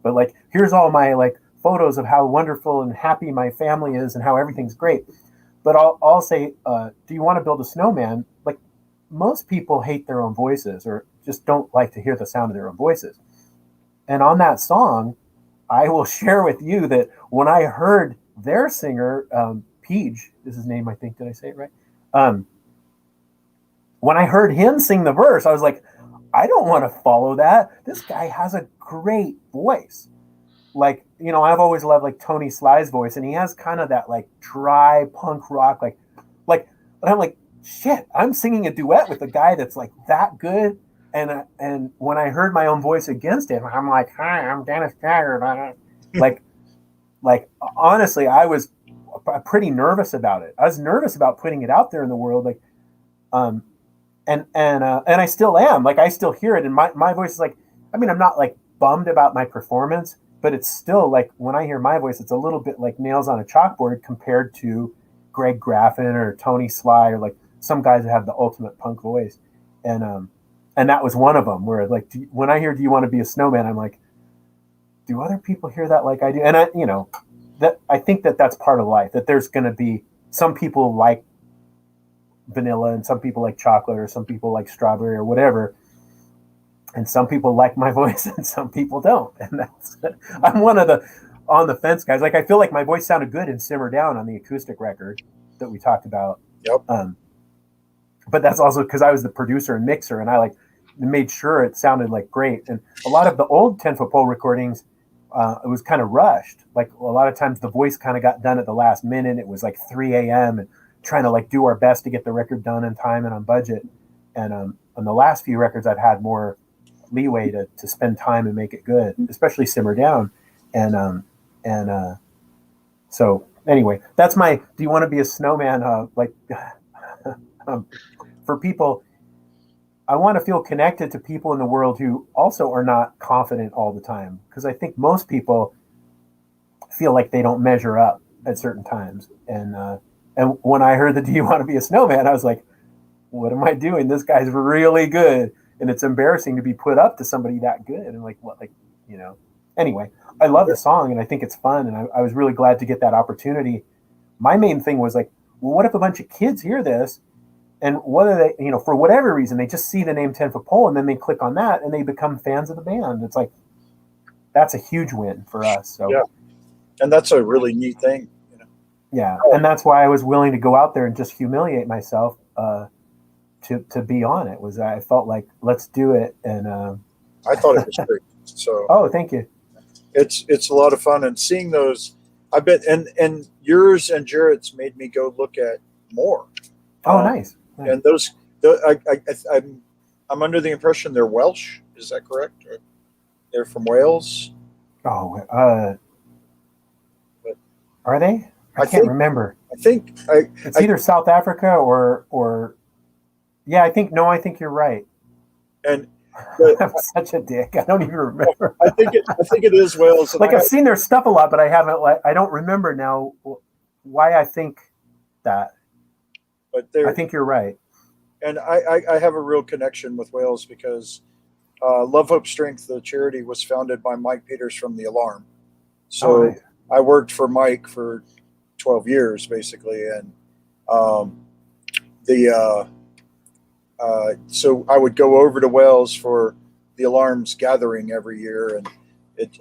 but like, here's all my like photos of how wonderful and happy my family is and how everything's great. But I'll say, do you want to build a snowman? Like, most people hate their own voices, or just don't like to hear the sound of their own voices. And on that song, I will share with you that when I heard their singer, Peach is his name, I think, did I say it right? When I heard him sing the verse, I was like, I don't want to follow that. This guy has a great voice. like, you know, I've always loved like Tony Sly's voice, and he has kind of that like dry punk rock, but I'm like, shit, I'm singing a duet with a guy that's like that good. And when I heard my own voice against him, I'm like, hi, I'm Dennis Jagard. Like, like honestly, I was pretty nervous about it. I was nervous about putting it out there in the world, like, um, and I still am. Like, I still hear it, and my voice is like, I mean, I'm not like bummed about my performance, but it's still like when I hear my voice, it's a little bit like nails on a chalkboard compared to Greg Graffin or Tony Sly or like some guys that have the ultimate punk voice, and that was one of them where like when I hear "Do you want to be a snowman," I'm like, do other people hear that like I do? And I, you know, that I think that that's part of life. That there's going to be some people like vanilla, and some people like chocolate, or some people like strawberry, or whatever. And some people like my voice, and some people don't. And that's I'm one of the on the fence guys. Like I feel like my voice sounded good in "Simmer Down" on the acoustic record that we talked about. Yep. But that's also because I was the producer and mixer, and I like made sure it sounded like great. And a lot of the old 10-foot pole recordings, it was kind of rushed. Like a lot of times the voice kind of got done at the last minute. It was like 3 a.m. and trying to like do our best to get the record done in time and on budget. And on the last few records, I've had more leeway to spend time and make it good, especially "Simmer Down." And so anyway, that's my. Do you want to be a snowman? Like for people, I want to feel connected to people in the world who also are not confident all the time, because I think most people feel like they don't measure up at certain times. And when I heard the "Do you want to be a snowman," I was like, what am I doing? This guy's really good, and it's embarrassing to be put up to somebody that good. And like, what, like, you know. Anyway, I love the song, and I think it's fun, and I was really glad to get that opportunity. My main thing was like, well, what if a bunch of kids hear this, and whether they, you know, for whatever reason, they just see the name 10-foot pole, and then they click on that, and they become fans of the band. It's like, that's a huge win for us. So yeah, and that's a really neat thing. You know? Yeah, and that's why I was willing to go out there and just humiliate myself to be on it. Was I felt like, let's do it, and I thought it was great. So oh, thank you. It's a lot of fun, and seeing those, I bet, and yours and Jared's made me go look at more. Oh, nice. And those, I'm under the impression they're Welsh. Is that correct? Or they're from Wales. Oh, are they? I can't remember. I think it's either South Africa or yeah. I think you're right. And I'm such a dick. I don't even remember. I think it is Wales. Like I've seen their stuff a lot, but I haven't. Like I don't remember now why I think that. But I think you're right. And I have a real connection with Wales because Love, Hope, Strength, the charity, was founded by Mike Peters from The Alarm. So nice. I worked for Mike for 12 years, basically. And so I would go over to Wales for The Alarm's gathering every year. And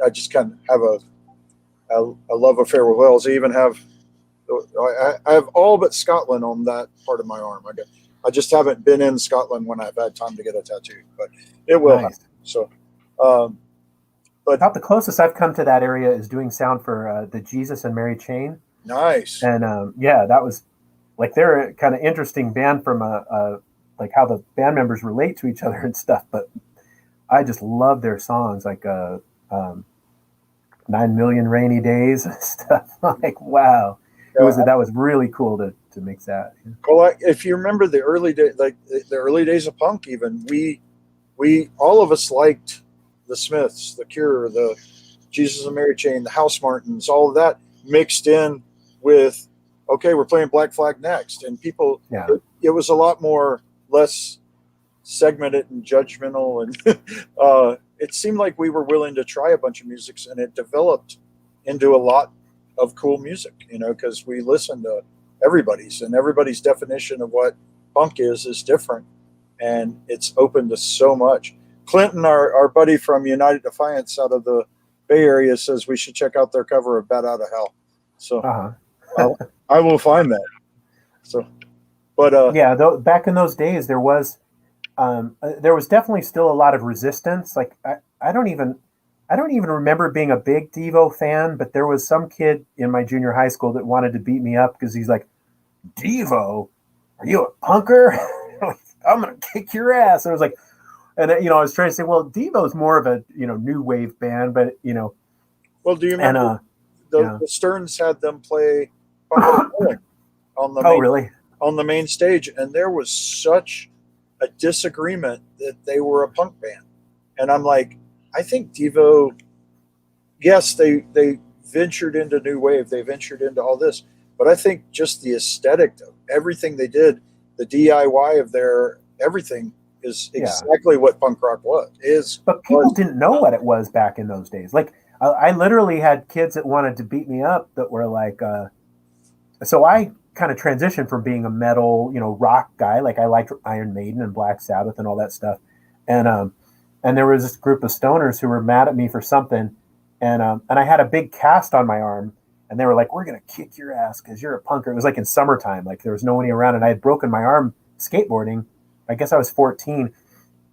I just kind of have a love affair with Wales. I even have all but Scotland on that part of my arm. I just haven't been in Scotland when I've had time to get a tattoo, but it will happen. So, but about the closest I've come to that area is doing sound for the Jesus and Mary Chain. Nice. And yeah, that was like, they're a kind of interesting band from like how the band members relate to each other and stuff. But I just love their songs, like 9 Million Rainy Days and stuff. Like, wow. That was really cool to mix that. Well, if you remember the early days, like the early days of punk, even we all of us liked the Smiths, the Cure, the Jesus and Mary Chain, the House Martins, all of that mixed in with, okay, we're playing Black Flag next, and people, it was a lot less segmented and judgmental, and it seemed like we were willing to try a bunch of musics, and it developed into a lot of cool music, because we listened to everybody's definition of what punk is different, and it's open to so much. Clinton, our buddy from United Defiance out of the Bay Area, says we should check out their cover of Bat Out of Hell. So I will find that. So, but yeah, back in those days, there was definitely still a lot of resistance. Like I don't even, I don't even remember being a big Devo fan, but there was some kid in my junior high school that wanted to beat me up because he's like, Devo, are you a punker? I'm gonna kick your ass. And I was like, and I was trying to say, well, Devo's more of a new wave band, but Well, do you remember the Stearns had them play Punk Rock Bowling on the really? On the main stage, and there was such a disagreement that they were a punk band, and I'm like, I think Devo, yes, they ventured into new wave, they ventured into all this, but I think just the aesthetic of everything they did, the DIY of their everything is exactly what punk rock is. But people didn't know what it was back in those days. Like I literally had kids that wanted to beat me up that were like, so I kind of transitioned from being a metal, rock guy. Like I liked Iron Maiden and Black Sabbath and all that stuff. And there was this group of stoners who were mad at me for something. And I had a big cast on my arm, and they were like, we're going to kick your ass because you're a punker. It was like in summertime, like there was nobody around, and I had broken my arm skateboarding. I guess I was 14.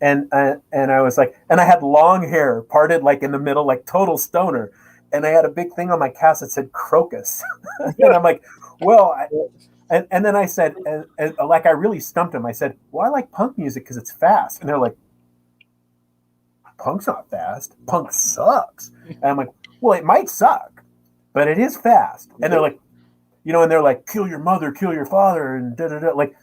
And I was like, and I had long hair parted like in the middle, like total stoner. And I had a big thing on my cast that said Crocus. And I'm like, well, and then I said, and like I really stumped them. I said, well, I like punk music because it's fast. And they're like, punk's not fast. Punk sucks. And I'm like, well, it might suck, but it is fast. And they're like, and they're like, kill your mother, kill your father, and da da da. Like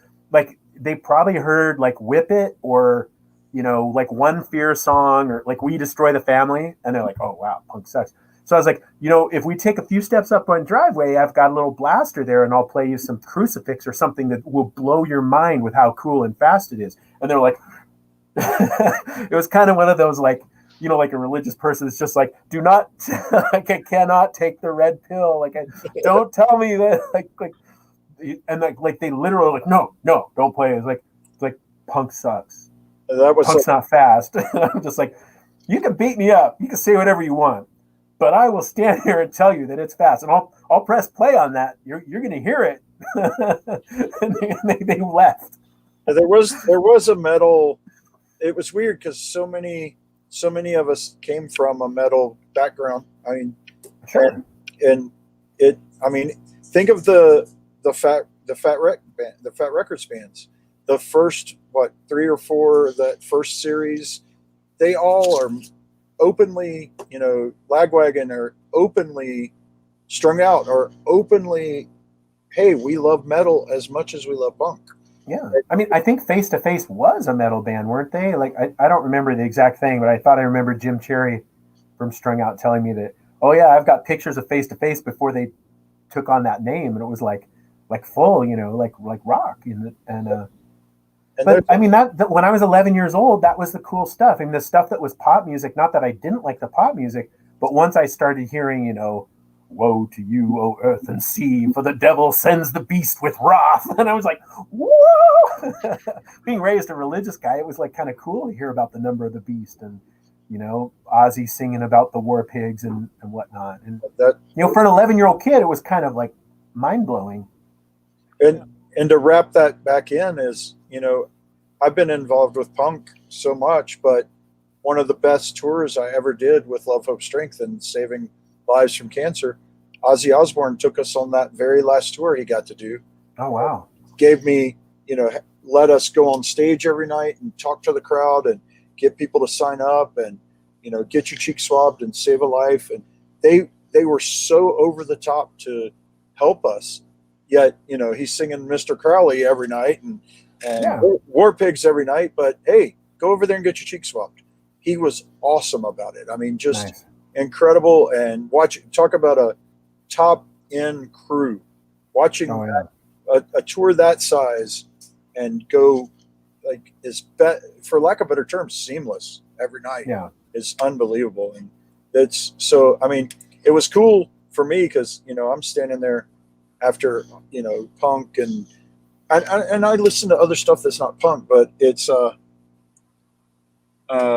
they probably heard like Whip It or like One Fear song or like We Destroy the Family, and they're like, oh wow, punk sucks. So I was like, if we take a few steps up on driveway, I've got a little blaster there, and I'll play you some Crucifix or something that will blow your mind with how cool and fast it is. And they're like, it was kind of one of those like, like a religious person. It's just like, do not, like I cannot take the red pill. Like, don't tell me that. Like, and like they literally like, no, don't play it. It's like punk sucks. Punk's not fast. I'm just like, you can beat me up, you can say whatever you want, but I will stand here and tell you that it's fast, and I'll press play on that. You're going to hear it. And they left. There was a metal. It was weird because so many of us came from a metal background. I mean, sure. And it. I mean, think of the Fat Records bands. The first 3 or 4 that first series, they all are openly, Lagwagon are openly strung out or openly, hey, we love metal as much as we love punk. Yeah. I mean, I think Face to Face was a metal band, weren't they? Like, I don't remember the exact thing, but I thought I remember Jim Cherry from Strung Out telling me that, oh yeah, I've got pictures of Face to Face before they took on that name, and it was like full, like rock. But I mean, that when I was 11 years old, that was the cool stuff. I mean, the stuff that was pop music, not that I didn't like the pop music, but once I started hearing, woe to you, O earth and sea, for the devil sends the beast with wrath. And I was like, whoa! Being raised a religious guy, it was like kind of cool to hear about the number of the beast and, Ozzy singing about the war pigs and whatnot. And, for an 11-year-old kid, it was kind of like mind-blowing. And to wrap that back in is, I've been involved with punk so much, but one of the best tours I ever did with Love, Hope, Strength and saving lives from cancer, Ozzy Osbourne took us on that very last tour he got to do. Oh, wow. Gave me, let us go on stage every night and talk to the crowd and get people to sign up and, get your cheek swabbed and save a life. And they were so over the top to help us. Yet, he's singing Mr. Crowley every night and War Pigs every night. But hey, go over there and get your cheek swabbed. He was awesome about it. I mean, just nice. Incredible. And talk about a top end crew. Watching a tour that size and go like for lack of a better term, seamless every night. Yeah, is unbelievable. And it's so. I mean, it was cool for me because I'm standing there after punk and I listen to other stuff that's not punk, but it's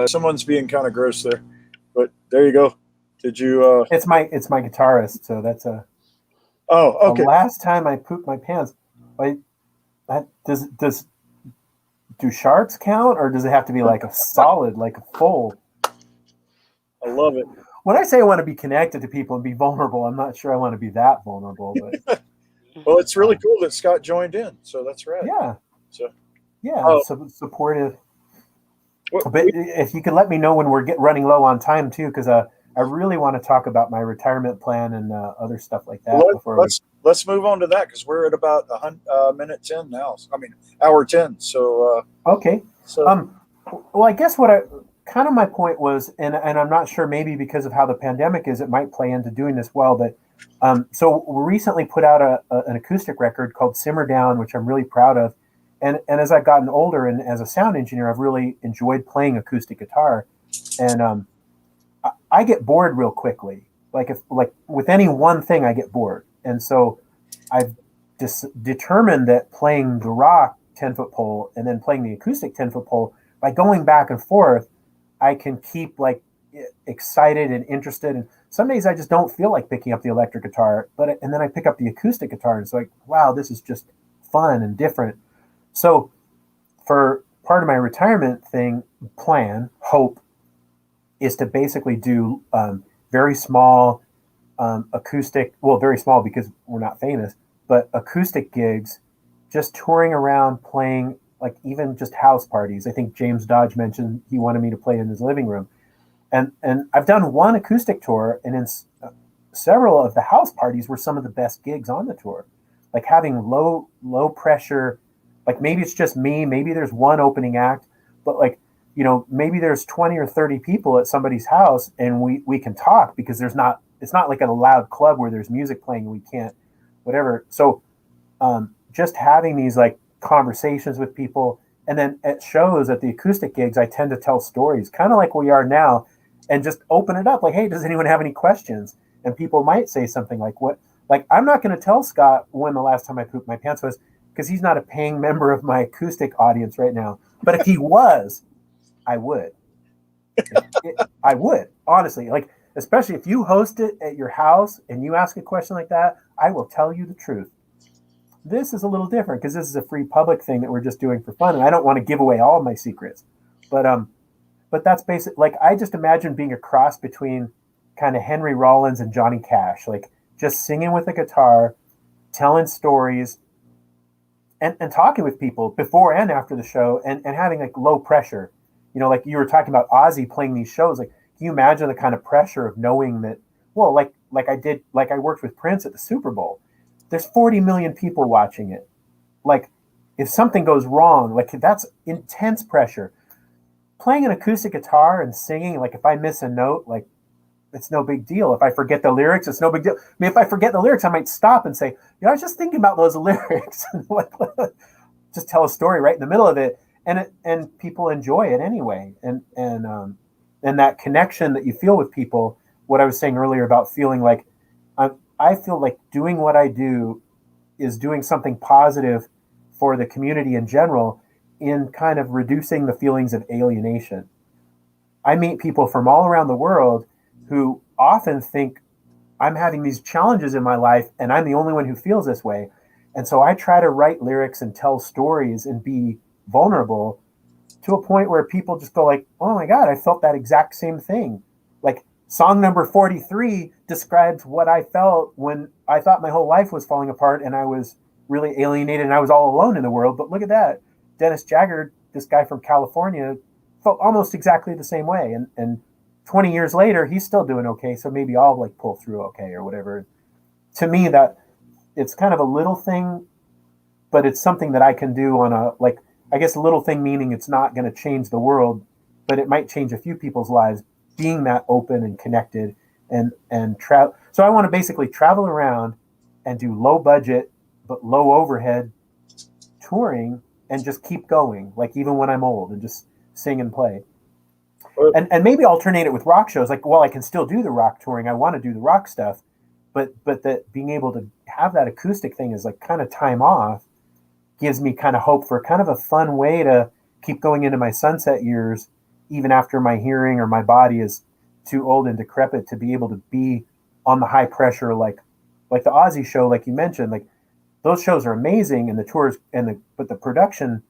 someone's being kind of gross there, but there you go. Did you it's my guitarist, so that's a okay. The last time I pooped my pants, do sharks count, or does it have to be like a solid, like a full? I love it. when I say I want to be connected to people and be vulnerable, I'm not sure I want to be that vulnerable. But Well, it's really cool that Scott joined in. So that's right. yeah, So supportive. what, But if you could let me know when we're running low on time too, because I really want to talk about my retirement plan and other stuff like that let's move on to that because we're at about minute 10 now. I mean, hour 10. So okay. So well, I guess what I kind of my point was, and I'm not sure, maybe because of how the pandemic is, it might play into doing this well. But so we recently put out an acoustic record called Simmer Down, which I'm really proud of. And as I've gotten older and as a sound engineer, I've really enjoyed playing acoustic guitar. And I get bored real quickly. Like with any one thing, I get bored. And so I've determined that playing the rock 10-foot pole and then playing the acoustic 10-foot pole, by going back and forth, I can keep like excited and interested. And some days I just don't feel like picking up the electric guitar, and then I pick up the acoustic guitar and it's like, wow, this is just fun and different. So for part of my retirement hope is to basically do very small acoustic, well, very small because we're not famous, but acoustic gigs, just touring around playing, like even just house parties. I think James Dodge mentioned he wanted me to play in his living room. And I've done one acoustic tour, and in several of the house parties were some of the best gigs on the tour. Like having low pressure, like maybe it's just me, maybe there's one opening act, but like, maybe there's 20 or 30 people at somebody's house and we can talk because it's not like a loud club where there's music playing and we can't, whatever. So just having these like conversations with people, and then at shows, at the acoustic gigs, I tend to tell stories kind of like we are now and just open it up. Like, hey, does anyone have any questions? And people might say something like, what? Like, I'm not going to tell Scott when the last time I pooped my pants was, because he's not a paying member of my acoustic audience right now. But if he was, I would. I would, honestly. Like, especially if you host it at your house and you ask a question like that, I will tell you the truth. This is a little different because this is a free public thing that we're just doing for fun, and I don't want to give away all of my secrets. But that's basic. Like, I just imagine being a cross between kind of Henry Rollins and Johnny Cash, like just singing with a guitar, telling stories, and talking with people before and after the show, and having like low pressure. Like you were talking about Ozzy playing these shows. Like, can you imagine the kind of pressure of knowing that, well, like I worked with Prince at the Super Bowl. There's 40 million people watching it. Like, if something goes wrong, like that's intense pressure. Playing an acoustic guitar and singing, like if I miss a note, like it's no big deal. If I forget the lyrics, it's no big deal. I mean, if I forget the lyrics, I might stop and say, I was just thinking about those lyrics. Just tell a story right in the middle of it. And people enjoy it anyway. And that connection that you feel with people, what I was saying earlier about feeling like, I feel like doing what I do is doing something positive for the community in general, in kind of reducing the feelings of alienation. I meet people from all around the world who often think I'm having these challenges in my life and I'm the only one who feels this way. And so I try to write lyrics and tell stories and be vulnerable to a point where people just go like, oh my God, I felt that exact same thing. Like, song number 43 describes what I felt when I thought my whole life was falling apart and I was really alienated and I was all alone in the world. But look at that. Dennis Jagard, this guy from California, felt almost exactly the same way. And 20 years later, he's still doing okay. So maybe I'll like pull through okay or whatever. To me, that it's kind of a little thing, but it's something that I can do on a, like, I guess a little thing meaning it's not going to change the world, but it might change a few people's lives, being that open and connected and travel. So I want to basically travel around and do low budget but low overhead touring and just keep going, like even when I'm old, and just sing and play. And maybe alternate it with rock shows. Like, well, I can still do the rock touring. I want to do the rock stuff, but that being able to have that acoustic thing is like kind of time off gives me kind of hope for kind of a fun way to keep going into my sunset years, even after my hearing or my body is too old and decrepit to be able to be on the high pressure, like the Ozzy show, like you mentioned. Like, those shows are amazing, and the tours but the production,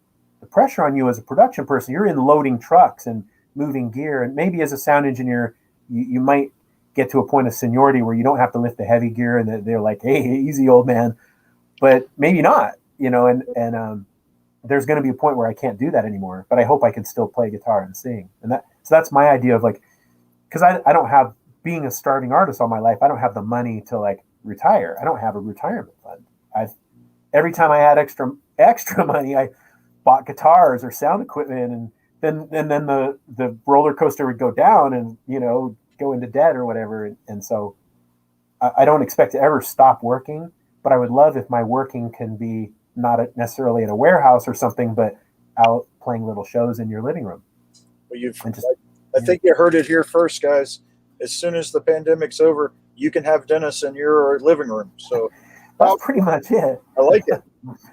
the pressure on you as a production person, you're in loading trucks and moving gear, and maybe as a sound engineer, you might get to a point of seniority where you don't have to lift the heavy gear, and they're like, hey, easy, old man. But maybe not, and there's going to be a point where I can't do that anymore, but I hope I can still play guitar and sing. So that's my idea of like, because I don't have, being a starving artist all my life, I don't have the money to like retire. I don't have a retirement fund. Every time I had extra money, I bought guitars or sound equipment, and then the roller coaster would go down and, go into debt or whatever. And so I don't expect to ever stop working, but I would love if my working can be not necessarily in a warehouse or something, but out playing little shows in your living room. Well, I think you heard it here first, guys. As soon as the pandemic's over, you can have Dennis in your living room. So that's pretty much it. I like it.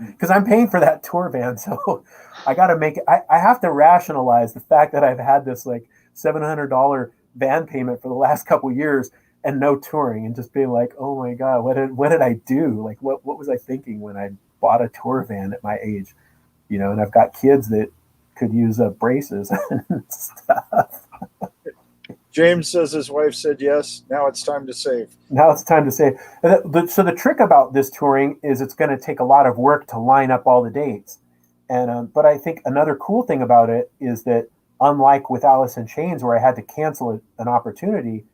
Because I'm paying for that tour van, so I got to make it. I have to rationalize the fact that I've had this like $700 van payment for the last couple of years and no touring, and just being like, oh my god, what did I do? Like, what was I thinking when I bought a tour van at my age? And I've got kids that could use braces and stuff. James says his wife said yes. Now it's time to save. So the trick about this touring is it's going to take a lot of work to line up all the dates. But I think another cool thing about it is that, unlike with Alice in Chains, where I had to cancel an opportunity,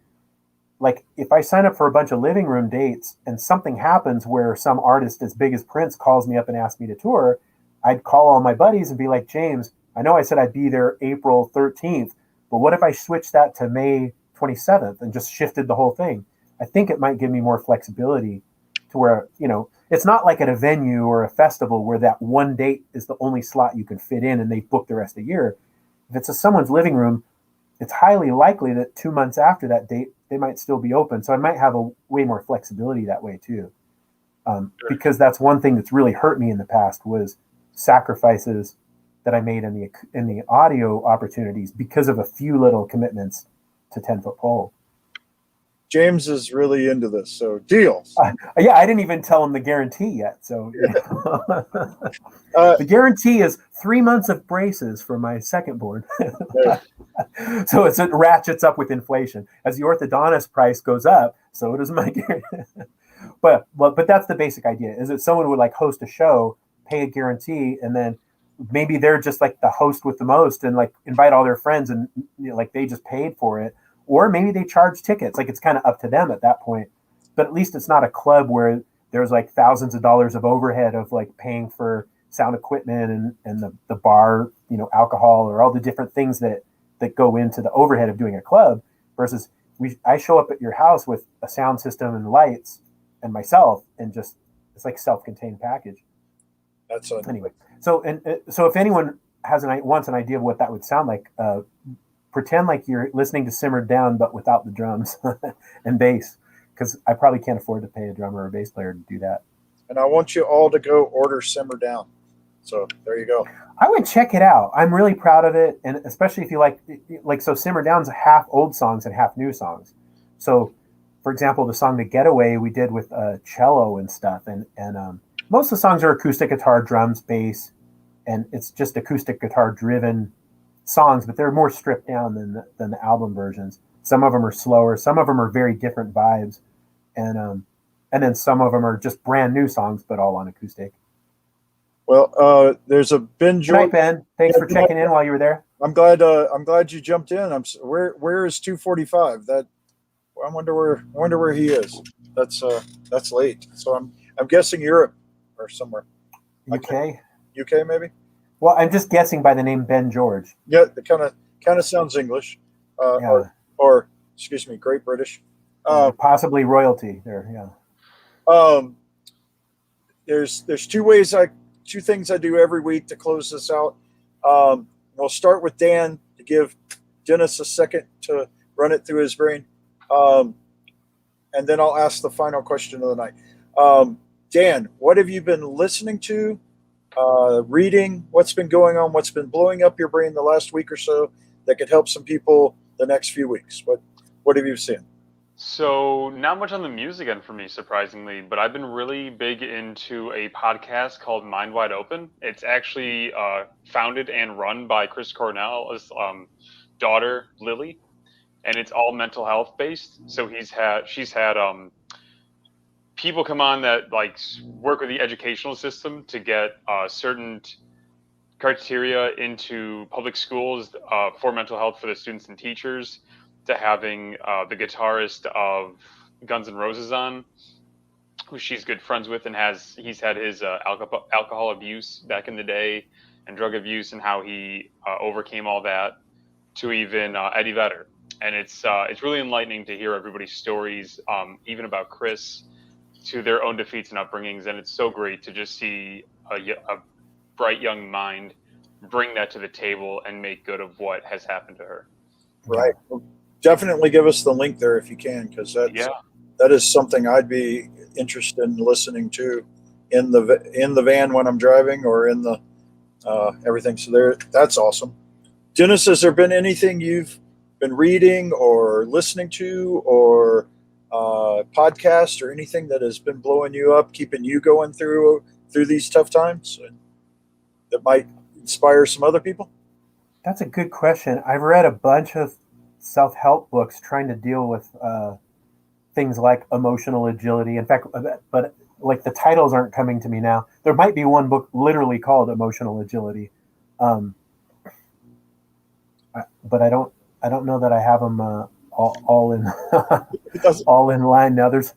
like if I sign up for a bunch of living room dates and something happens where some artist as big as Prince calls me up and asks me to tour, I'd call all my buddies and be like, James, I know I said I'd be there April 13th, but what if I switched that to May 27th and just shifted the whole thing? I think it might give me more flexibility to where, it's not like at a venue or a festival where that one date is the only slot you can fit in and they book the rest of the year. If it's someone's living room, it's highly likely that 2 months after that date, they might still be open. So I might have a way more flexibility that way too. Because that's one thing that's really hurt me in the past was sacrifices that I made in the audio opportunities because of a few little commitments to 10-foot pole. James is really into this, so deals. Yeah, I didn't even tell him the guarantee yet. So the guarantee is 3 months of braces for my second board. So it ratchets up with inflation. As the orthodontist price goes up, so does my guarantee. But that's the basic idea, is that someone would like host a show, pay a guarantee, and then maybe they're just like the host with the most and like invite all their friends and like they just paid for it. Or maybe they charge tickets. Like it's kind of up to them at that point. But at least it's not a club where there's like thousands of dollars of overhead of like paying for sound equipment and the bar, alcohol, or all the different things that go into the overhead of doing a club, versus I show up at your house with a sound system and lights and myself, and just it's like self-contained package. That's anyway. So if anyone wants an idea of what that would sound like, pretend like you're listening to Simmered Down, but without the drums and bass, because I probably can't afford to pay a drummer or a bass player to do that. And I want you all to go order Simmer Down. So there you go. I would check it out. I'm really proud of it, and especially if you like so Simmer Down's half old songs and half new songs. So, for example, the song "The Getaway" we did with cello and stuff, and most of the songs are acoustic guitar, drums, bass, and it's just acoustic guitar driven songs, but they're more stripped down than the album versions. Some of them are slower, some of them are very different vibes, and then some of them are just brand new songs, but all on acoustic. Well, there's a Ben Good night, Ben. Thanks for checking in while you were there. I'm glad you jumped in. Where is 245? That I wonder where he is. That's late. So I'm guessing Europe or somewhere. UK maybe. Well, I'm just guessing by the name Ben George. Yeah, it kind of sounds English, yeah. or excuse me, Great British. Possibly royalty there. Yeah. There's two things I do every week to close this out. We'll start with Dan to give Dennis a second to run it through his brain, and then I'll ask the final question of the night. Dan, what have you been listening to? Reading, what's been going on, what's been blowing up your brain the last week or so that could help some people the next few weeks? What have you seen? So not much on the music end for me, surprisingly, but I've been really big into a podcast called Mind Wide Open. It's actually founded and run by Chris Cornell's daughter, Lily. and it's all mental health based. So she's had people come on that like work with the educational system to get certain criteria into public schools for mental health for the students and teachers, to having the guitarist of Guns N' Roses on, who she's good friends with, and he's had his alcohol abuse back in the day and drug abuse, and how he overcame all that, to even Eddie Vedder. And it's really enlightening to hear everybody's stories, even about Chris, to their own defeats and upbringings. And it's so great to just see a bright young mind bring that to the table and make good of what has happened to her. Right. Well, definitely give us the link there if you can, because that is something I'd be interested in listening to in the van when I'm driving, or in the everything. So that's awesome. Dennis, has there been anything you've been reading or listening to, or podcast, or anything that has been blowing you up, keeping you going through these tough times, that might inspire some other people? That's a good question. I've read a bunch of self-help books trying to deal with things like emotional agility. In fact, but like the titles aren't coming to me now. There might be one book literally called Emotional Agility, but I don't know that I have them all in all in line now. There's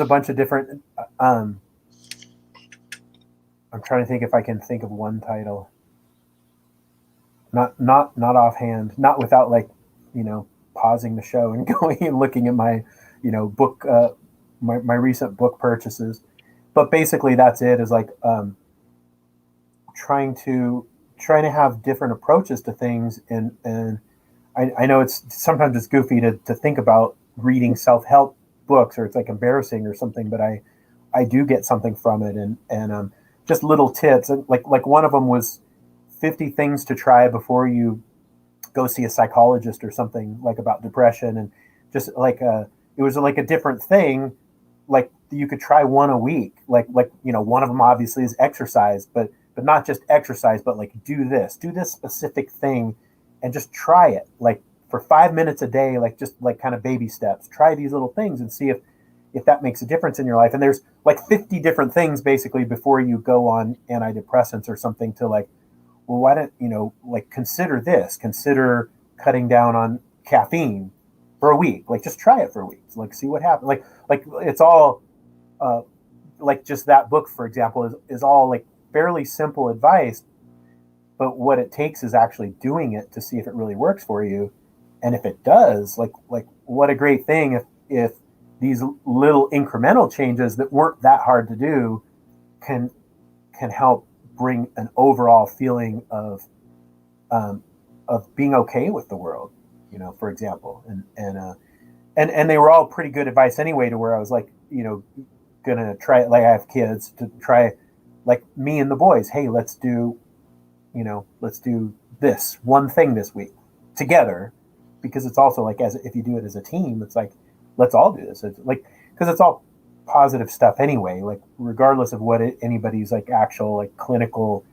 a bunch of different. I'm trying to think if I can think of one title. Not offhand. Not without pausing the show and going and looking at my book, my recent book purchases. But basically that's it, is like trying to have different approaches to things. And I know sometimes it's goofy to think about reading self-help books, or it's like embarrassing or something, but I do get something from it, and just little tips. And like one of them was 50 things to try before you go see a psychologist, or something like about depression. And just like it was like a different thing, like you could try one a week, like one of them obviously is exercise, but not just exercise, but like do this specific thing, and just try it like for 5 minutes a day, like just like kind of baby steps. Try these little things and see if that makes a difference in your life. And there's like 50 different things basically before you go on antidepressants or something, to like, well, why don't like consider cutting down on caffeine for a week. Like just try it for a week, like see what happens. Like it's all like just that book, for example, is all like fairly simple advice, but what it takes is actually doing it to see if it really works for you. And if it does, like what a great thing if these little incremental changes that weren't that hard to do can help bring an overall feeling of being okay with the world, for example. And they were all pretty good advice anyway, to where I was like, gonna try it. Like I have kids, to try, like me and the boys, hey, let's do this one thing this week together, because it's also like, if you do it as a team, it's like, let's all do this. It's like, because it's all positive stuff anyway, like regardless of what anybody's like actual like clinical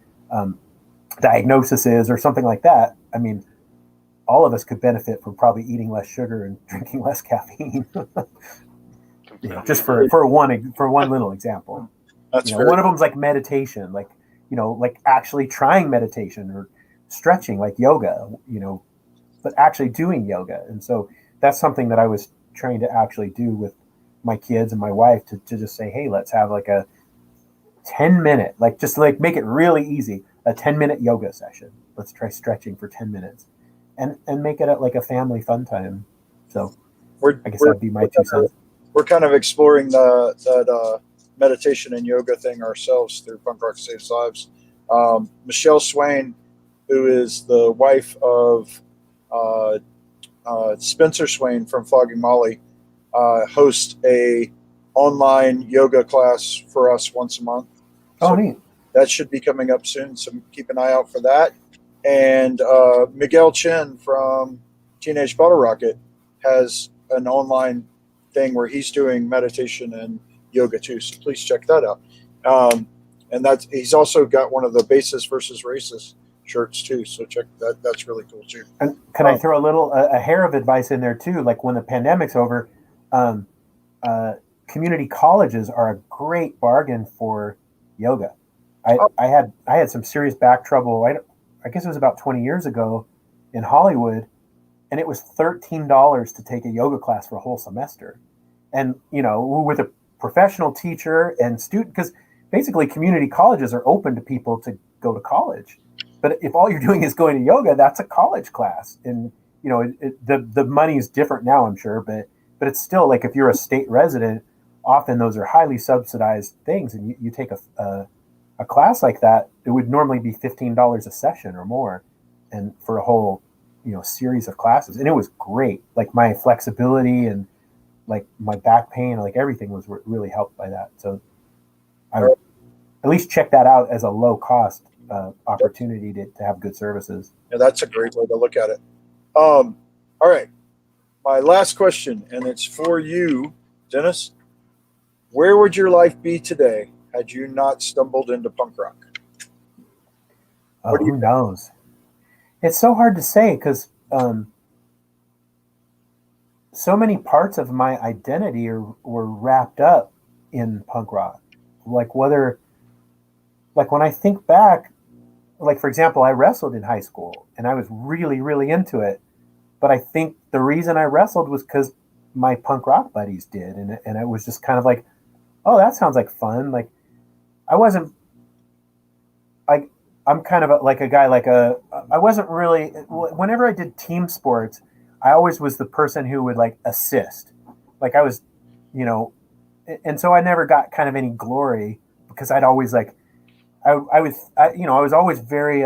diagnosis is or something like that. I mean, all of us could benefit from probably eating less sugar and drinking less caffeine. Just for one little example. That's one of them's like meditation, like like actually trying meditation, or stretching, like yoga, but actually doing yoga. And so that's something that I was trying to actually do with my kids and my wife, to just say, hey, let's have like a 10-minute, like just like make it really easy, a 10-minute yoga session. Let's try stretching for 10 minutes and make it like a family fun time. So I guess that'd be my 2 cents. We're kind of exploring that meditation and yoga thing ourselves through Punk Rock Saves Lives. Michelle Swain, who is the wife of Spencer Swain from Flogging Molly, hosts a online yoga class for us once a month. So neat. That should be coming up soon, so keep an eye out for that. And Miguel Chen from Teenage Bottle Rocket has an online thing where he's doing meditation and yoga too, so please check that out. And he's also got one of the Basis versus Races shirts too. So check that. That's really cool too. And can I throw a hair of advice in there too? Like when the pandemic's over, um, community colleges are a great bargain for yoga. I had some serious back trouble. I guess it was about 20 years ago in Hollywood, and it was $13 to take a yoga class for a whole semester. And with a professional teacher and student, because basically community colleges are open to people to go to college. But if all you're doing is going to yoga, that's a college class. And the money is different now, I'm sure, but it's still like if you're a state resident, often those are highly subsidized things, and you take a class like that, it would normally be $15 a session or more, and for a whole series of classes. And it was great. Like my flexibility and like my back pain, like everything was really helped by that. So I would at least check that out as a low cost opportunity to have good services. Yeah, that's a great way to look at it. All right, my last question, and it's for you, Dennis. Where would your life be today had you not stumbled into punk rock? Who knows? It's so hard to say because so many parts of my identity were wrapped up in punk rock. Like when I think back, like for example, I wrestled in high school and I was really, really into it. But I think the reason I wrestled was because my punk rock buddies did. And it was just kind of like, oh, that sounds like fun. Like I wasn't like, I'm kind of I wasn't really, whenever I did team sports, I always was the person who would like assist. Like I was, and so I never got kind of any glory because I'd always like, I was always very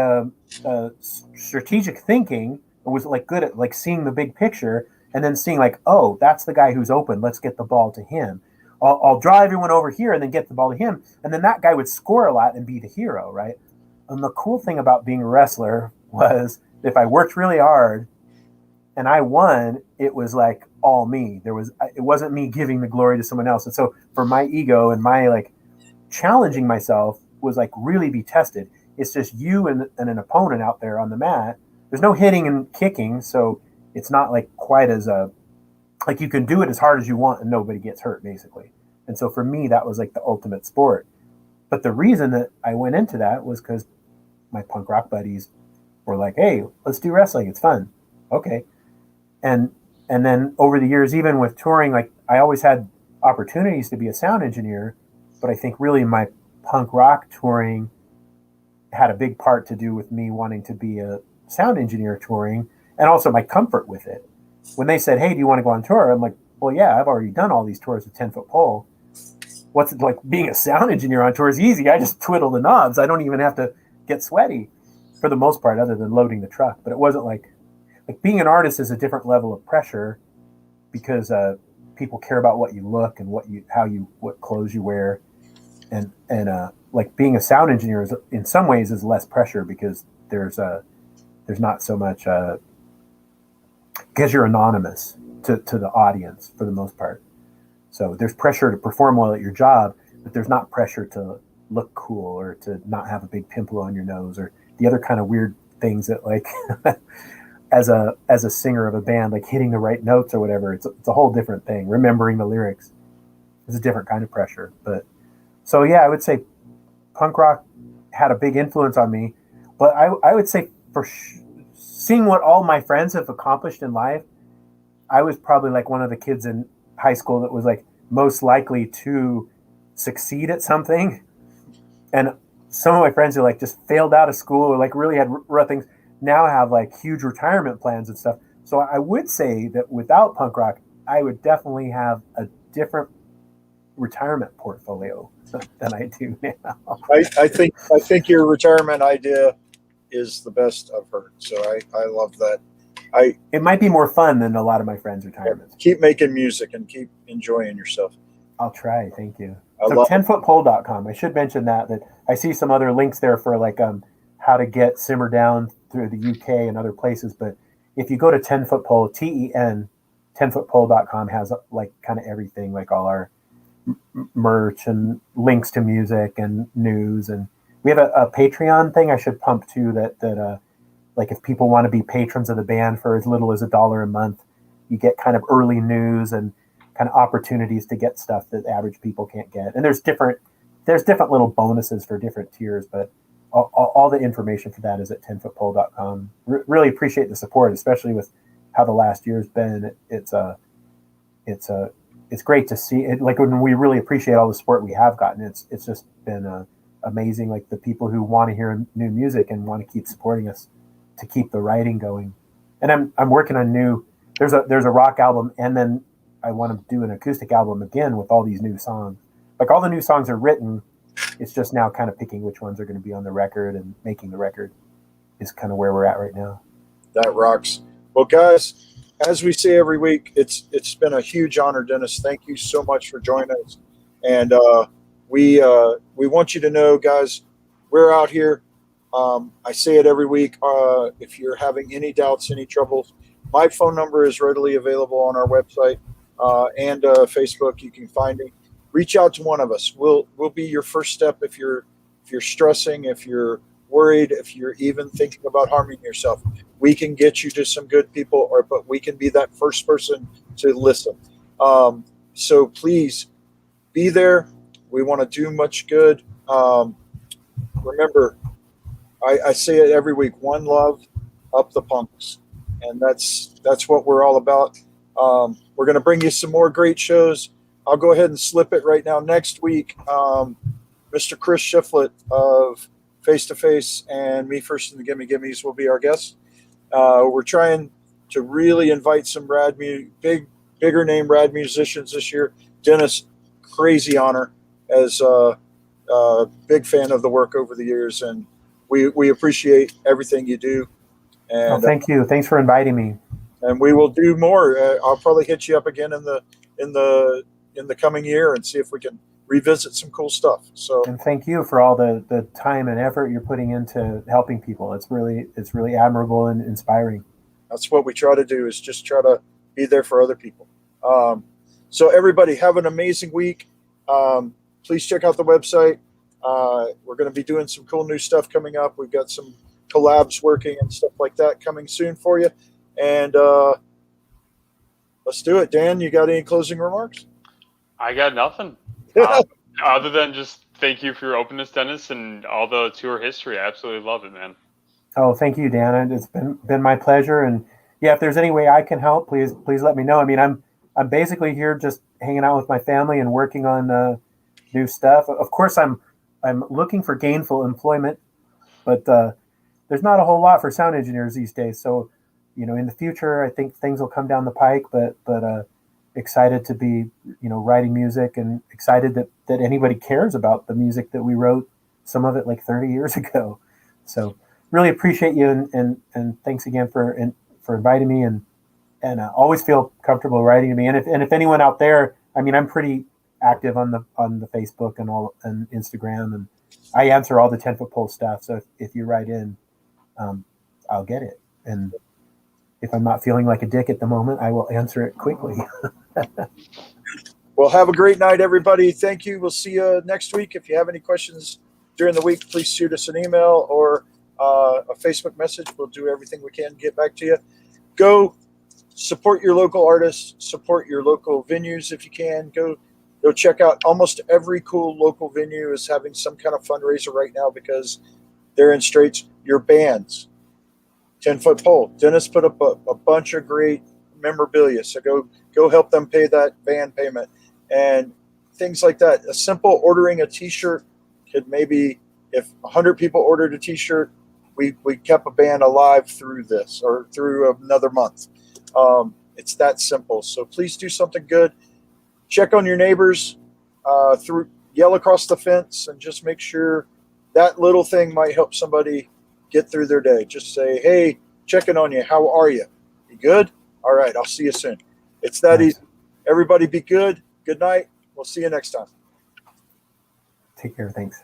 strategic thinking. I was like good at like seeing the big picture and then seeing like, oh, that's the guy who's open. Let's get the ball to him. I'll draw everyone over here and then get the ball to him. And then that guy would score a lot and be the hero, right? And the cool thing about being a wrestler was if I worked really hard and I won, it was like all me. It wasn't me giving the glory to someone else. And so for my ego and my like challenging myself was like really be tested. It's just you and an opponent out there on the mat. There's no hitting and kicking, so it's not like quite as like you can do it as hard as you want and nobody gets hurt basically. And so for me, that was like the ultimate sport. But the reason that I went into that was because my punk rock buddies were like, hey, let's do wrestling. It's fun. Okay. And then over the years, even with touring, like I always had opportunities to be a sound engineer, but I think really my punk rock touring had a big part to do with me wanting to be a sound engineer touring and also my comfort with it. When they said, hey, do you want to go on tour? I'm like, well, yeah, I've already done all these tours with 10-foot pole. What's it like being a sound engineer on tour is easy. I just twiddle the knobs. I don't even have to get sweaty for the most part, other than loading the truck. But it wasn't like being an artist is a different level of pressure because people care about what you look and what clothes you wear. And like being a sound engineer is in some ways is less pressure because there's not so much because you're anonymous to the audience for the most part. So there's pressure to perform well at your job, but there's not pressure to look cool or to not have a big pimple on your nose or the other kind of weird things that like as a singer of a band, like hitting the right notes or whatever. It's a whole different thing. Remembering the lyrics is a different kind of pressure. But so yeah, I would say punk rock had a big influence on me. But I would say seeing what all my friends have accomplished in life, I was probably like one of the kids in high school that was like most likely to succeed at something. And some of my friends who like just failed out of school or like really had rough things now have like huge retirement plans and stuff. So I would say that without punk rock, I would definitely have a different retirement portfolio than I do now. I think your retirement idea is the best I've heard. So I love that. It might be more fun than a lot of my friends' retirements. Keep making music and keep enjoying yourself. I'll try. Thank you. So 10footpole.com. I should mention that I see some other links there for like how to get Simmer Down through the UK and other places. But if you go to 10footpole, TEN, 10footpole.com has like kind of everything, like all our merch and links to music and news. And We have a Patreon thing I should pump too. That like if people want to be patrons of the band for as little as $1 a month, you get kind of early news and kind of opportunities to get stuff that average people can't get. And there's different little bonuses for different tiers, but all the information for that is at 10footpole.com. Really appreciate the support, especially with how the last year's been. It's great to see it. Like when we really appreciate all the support we have gotten, it's just been amazing. Like the people who want to hear new music and want to keep supporting us to keep the writing going. And I'm working on there's a rock album, and then I want to do an acoustic album again with all these new songs. Like all the new songs are written. It's just now kind of picking which ones are going to be on the record, and making the record is kind of where we're at right now. That rocks. Well, guys, as we say every week, it's been a huge honor, Dennis. Thank you so much for joining us. And we want you to know, guys, we're out here. I say it every week. If you're having any doubts, any troubles, my phone number is readily available on our website and Facebook. You can find me. Reach out to one of us. We'll be your first step if you're stressing, if you're worried, if you're even thinking about harming yourself. We can get you to some good people, but we can be that first person to listen. So please be there. We want to do much good. Remember, I say it every week: one love, up the punks, and that's what we're all about. We're going to bring you some more great shows. I'll go ahead and slip it right now. Next week, Mr. Chris Shiflett of Face to Face and Me First and the Gimme Gimmes will be our guests. We're trying to really invite some bigger name rad musicians this year. Dennis, crazy honor, as a big fan of the work over the years, and we appreciate everything you do. And thank you. Thanks for inviting me. And we will do more. I'll probably hit you up again in the coming year and see if we can revisit some cool stuff. So, and thank you for all the time and effort you're putting into helping people. It's really admirable and inspiring. That's what we try to do, is just try to be there for other people. So everybody, have an amazing week. Please check out the website. We're going to be doing some cool new stuff coming up. We've got some collabs working and stuff like that coming soon for you. And let's do it. Dan, you got any closing remarks? I got nothing. Other than just thank you for your openness, Dennis, and all the tour history. I absolutely love it, man. Oh, thank you, Dan. It's been my pleasure. And yeah, if there's any way I can help, please let me know. I mean, I'm basically here just hanging out with my family and working on new stuff. Of course, I'm looking for gainful employment, but there's not a whole lot for sound engineers these days. So, in the future, I think things will come down the pike. But excited to be, writing music, and excited that anybody cares about the music that we wrote, some of it like 30 years ago. So really appreciate you, and thanks again for inviting me, and always feel comfortable writing to me. And if anyone out there, I mean, I'm pretty active on the Facebook and Instagram, and I answer all the 10-foot pole stuff. So if you write in, I'll get it. And if I'm not feeling like a dick at the moment, I will answer it quickly. Well, have a great night, everybody. Thank you. We'll see you next week. If you have any questions during the week, please shoot us an email or a Facebook message. We'll do everything we can to get back to you. Go support your local artists, support your local venues if you can. Go check out. Almost every cool local venue is having some kind of fundraiser right now because they're in straits. Your bands, 10-foot pole. Dennis put up a bunch of great memorabilia, so go help them pay that van payment and things like that. A simple ordering a T-shirt could maybe, if 100 people ordered a T-shirt, we kept a band alive through this or through another month. It's that simple. So please do something good. Check on your neighbors, yell across the fence, and just make sure that little thing might help somebody get through their day. Just say, hey, checking on you. How are you? You good? All right. I'll see you soon. It's that easy. Everybody be good. Good night. We'll see you next time. Take care. Thanks.